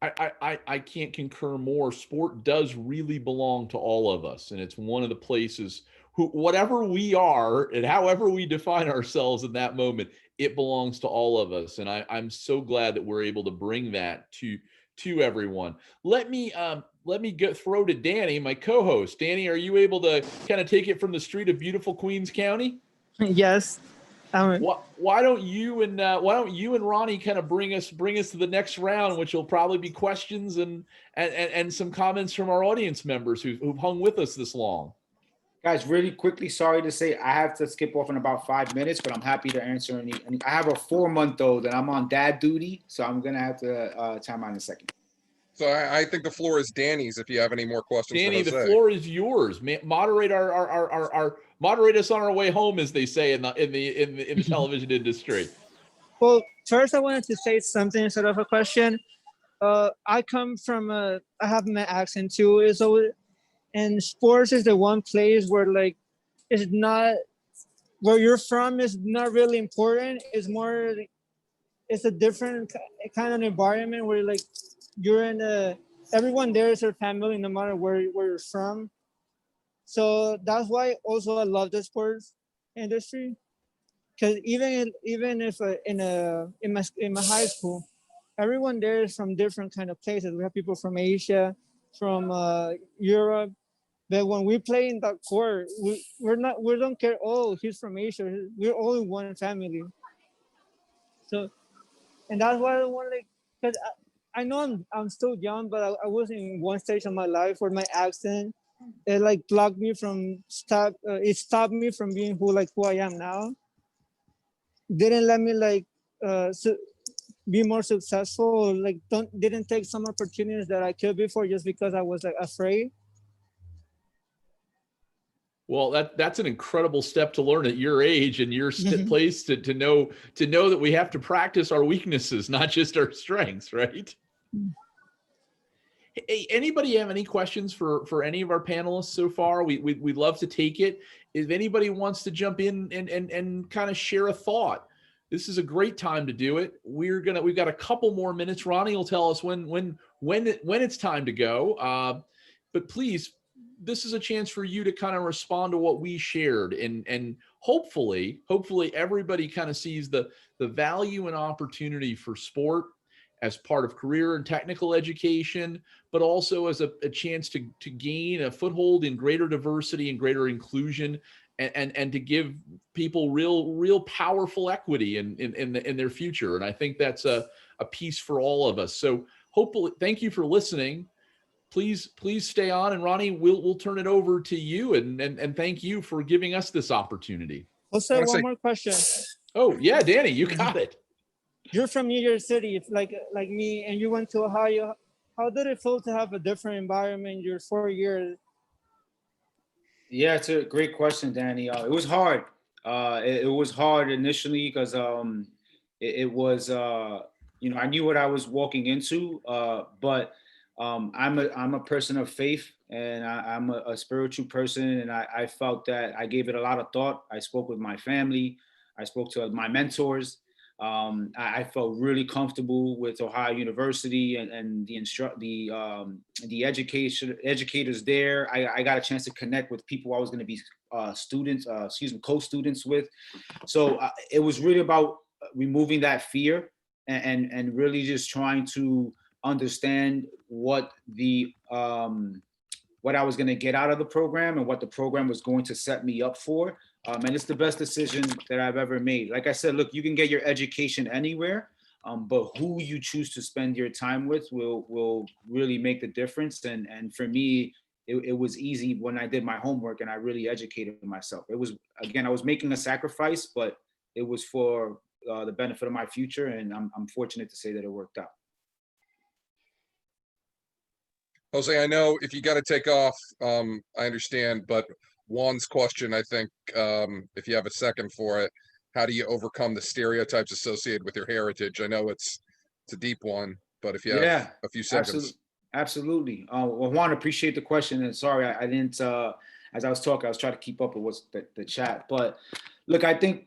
I can't concur more. Sport does really belong to all of us. And it's one of the places whatever we are and however we define ourselves in that moment, it belongs to all of us. And I'm so glad that we're able to bring that to everyone. Let me throw to Danny, my co-host. Danny, are you able to kind of take it from the street of beautiful Queens County? Yes. Why don't you and Ronnie kind of bring us to the next round, which will probably be questions and some comments from our audience members who've hung with us this long. Guys, really quickly, sorry to say I have to skip off in about 5 minutes, but I'm happy to answer any. I have a 4-month-old and I'm on dad duty, so I'm gonna have to time out in a second. So I think the floor is Danny's. If you have any more questions, Danny, the floor is yours. Moderate moderate us on our way home, as they say in the television industry. Well, first I wanted to say something instead of a question. I come from I have my accent too. It's always, and sports is the one place where like it's not where you're from is not really important. It's more it's a different kind of environment where like you're in a everyone there is your family no matter where you're from. So that's why also I love the sports industry because even if in my high school, everyone there is from different kind of places. We have people from Asia, from Europe. But when we play in that court, we don't care. Oh, he's from Asia. We're all in one family. So and that's why I want like because I know I'm still young, but I was in one stage of my life where my accent it like blocked me from it stopped me from being who I am now. Didn't let me like be more successful. Like didn't take some opportunities that I could before just because I was like afraid. Well, that's an incredible step to learn at your age and your place to know that we have to practice our weaknesses, not just our strengths, right? Hey, anybody have any questions for any of our panelists so far? We'd love to take it. If anybody wants to jump in and kind of share a thought, this is a great time to do it. We've got a couple more minutes. Ronnie will tell us when it's time to go. But please, this is a chance for you to kind of respond to what we shared, and hopefully everybody kind of sees the value and opportunity for sport as part of career and technical education, but also as a chance to gain a foothold in greater diversity and greater inclusion, and to give people real powerful equity in their future. And I think that's a piece for all of us. So hopefully, thank you for listening. Please stay on, and Ronnie, we'll turn it over to you, and thank you for giving us this opportunity. Also, one more question. Oh yeah, Danny, you got it. You're from New York City, it's like me, and you went to Ohio. How did it feel to have a different environment your 4 years? Yeah, it's a great question, Danny. It was hard. It was hard initially because it was I knew what I was walking into, but I'm a person of faith, and I'm a spiritual person, and I felt that I gave it a lot of thought. I spoke with my family. I spoke to my mentors. I felt really comfortable with Ohio University and the educators there. I got a chance to connect with people I was going to be co-students with. So it was really about removing that fear and really just trying to understand what I was going to get out of the program and what the program was going to set me up for. And it's the best decision that I've ever made. Like I said, look, you can get your education anywhere, but who you choose to spend your time with will really make the difference. And for me, it was easy when I did my homework and I really educated myself. It was, again, I was making a sacrifice, but it was for the benefit of my future. And I'm fortunate to say that it worked out. Jose, I know if you got to take off, I understand, but Juan's question, I think, if you have a second for it, how do you overcome the stereotypes associated with your heritage? I know it's a deep one, but if you have a few seconds. Absolutely. Well, Juan, appreciate the question. And sorry, I didn't, as I was talking, I was trying to keep up with what's the chat. But look, I think,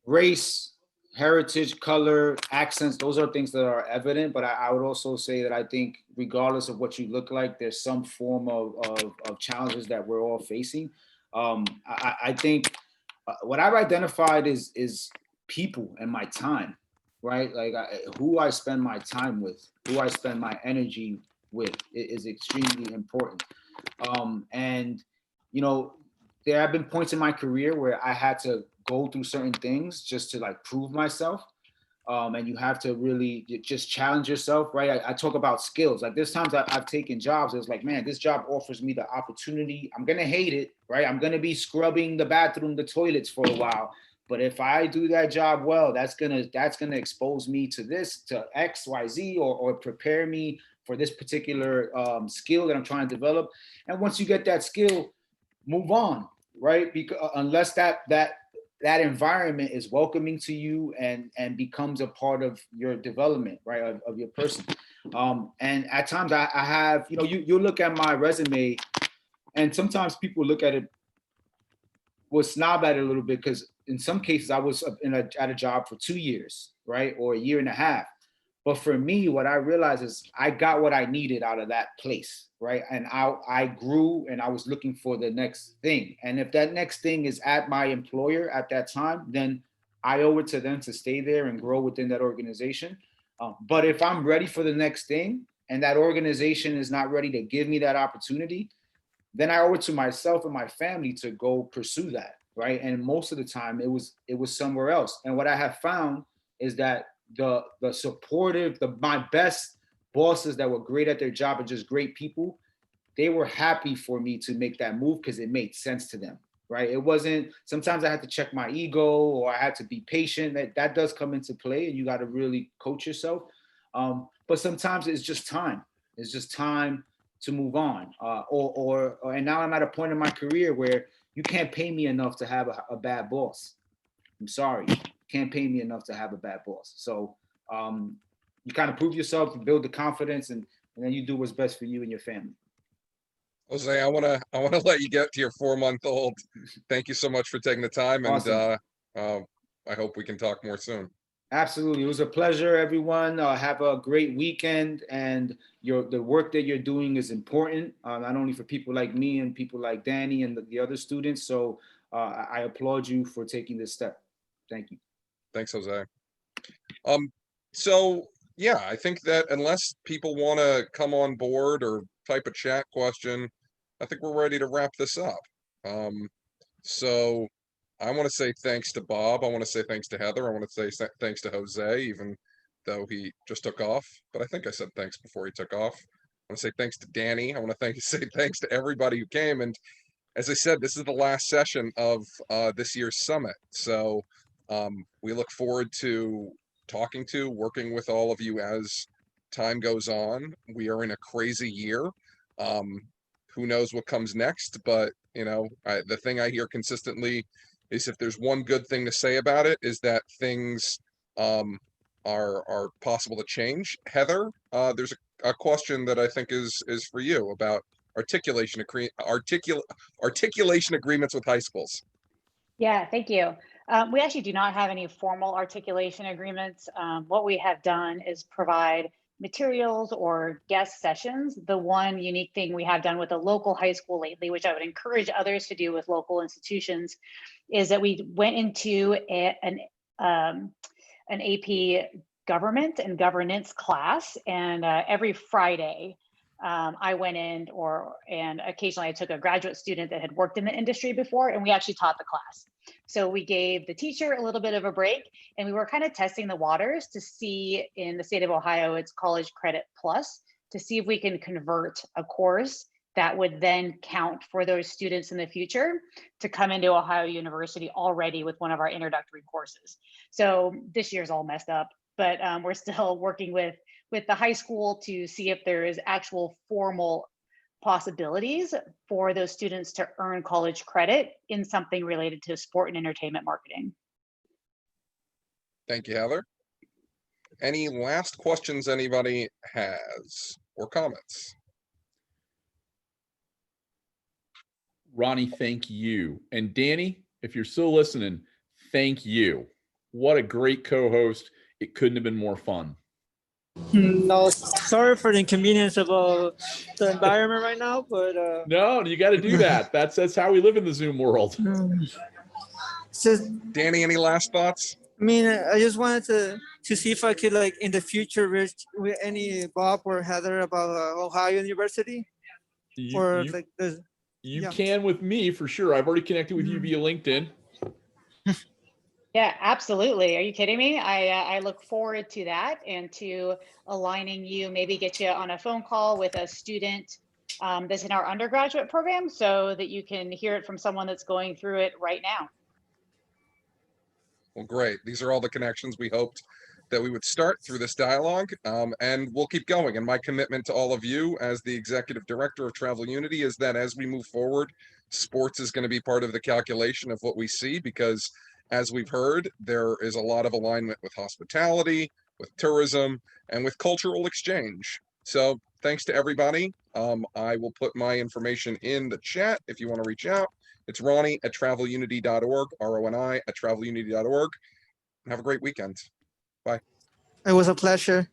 race, heritage, color, accents, those are things that are evident, but I would also say that I think regardless of what you look like, there's some form of challenges that we're all facing. I think what I've identified is people and my time, right? Like who I spend my time with, who I spend my energy with is extremely important. And there have been points in my career where I had to go through certain things just to like prove myself. And you have to really just challenge yourself, right? I talk about skills. Like there's times I've taken jobs. It's like, man, this job offers me the opportunity. I'm gonna hate it, right? I'm gonna be scrubbing the bathroom, the toilets for a while. But if I do that job well, that's gonna expose me to this, to X, Y, Z, or prepare me for this particular skill that I'm trying to develop. And once you get that skill, move on, right? Because unless that that environment is welcoming to you and becomes a part of your development, right, of your person. And at times I have, you look at my resume, and sometimes people look at it, will snob at it a little bit, because in some cases I was at a job for 2 years, right, or a year and a half. But for me, what I realized is I got what I needed out of that place, right? And I grew, and I was looking for the next thing. And if that next thing is at my employer at that time, then I owe it to them to stay there and grow within that organization. But if I'm ready for the next thing and that organization is not ready to give me that opportunity, then I owe it to myself and my family to go pursue that, right? And most of the time it was somewhere else. And what I have found is that the supportive, my best bosses that were great at their job and just great people, they were happy for me to make that move because it made sense to them, right? It wasn't, sometimes I had to check my ego, or I had to be patient. That does come into play, and you got to really coach yourself. But sometimes it's just time. It's just time to move on. And now I'm at a point in my career where you can't pay me enough to have a bad boss. I'm sorry, can't pay me enough to have a bad boss. So you kind of prove yourself, you build the confidence, and then you do what's best for you and your family. Jose, I wanna let you get to your 4-month-old. Thank you so much for taking the time, awesome. And I hope we can talk more soon. Absolutely, it was a pleasure, everyone. Have a great weekend, and the work that you're doing is important, not only for people like me and people like Danny and the other students. So I applaud you for taking this step. Thank you. Thanks, Jose. So yeah, I think that unless people want to come on board or type a chat question, I think we're ready to wrap this up. So I want to say thanks to Bob. I want to say thanks to Heather. I want to say thanks to Jose, even though he just took off. But I think I said thanks before he took off. I want to say thanks to Danny. I want to say thanks to everybody who came. And as I said, this is the last session of this year's summit. So we look forward to working with all of you as time goes on. We are in a crazy year. Who knows what comes next? But the thing I hear consistently is, if there's one good thing to say about it, is that things are possible to change. Heather, there's a question that I think is for you about articulation agreements with high schools. Yeah, thank you. We actually do not have any formal articulation agreements. What we have done is provide materials or guest sessions. The one unique thing we have done with a local high school lately, which I would encourage others to do with local institutions, is that we went into an AP government and governance class, and every Friday I went in, and occasionally I took a graduate student that had worked in the industry before, and we actually taught the class. So we gave the teacher a little bit of a break, and we were kind of testing the waters to see, in the state of Ohio, it's College Credit Plus, to see if we can convert a course that would then count for those students in the future to come into Ohio University already with one of our introductory courses. So this year's all messed up, but we're still working with the high school to see if there is actual formal possibilities for those students to earn college credit in something related to sport and entertainment marketing. Thank you, Heather. Any last questions anybody has, or comments? Ronnie, thank you. And Danny, if you're still listening, thank you. What a great co-host. It couldn't have been more fun. No, sorry for the inconvenience about the environment right now, but no, you got to do that. That's how we live in the Zoom world. Danny, any last thoughts? I mean, I just wanted to see if I could, like, in the future, reach with any Bob or Heather about Ohio University. You can with me for sure. I've already connected with you via LinkedIn. Yeah, absolutely. Are you kidding me? I look forward to that, and to aligning you, maybe get you on a phone call with a student that's in our undergraduate program, so that you can hear it from someone that's going through it right now. Well, great. These are all the connections we hoped that we would start through this dialogue, and we'll keep going. And my commitment to all of you as the executive director of Travel Unity is that as we move forward, sports is going to be part of the calculation of what we see, because As we've heard, there is a lot of alignment with hospitality, with tourism, and with cultural exchange. So thanks to everybody. I will put my information in the chat if you want to reach out. It's Ronnie@travelunity.org, RONI@travelunity.org. Have a great weekend. Bye. It was a pleasure.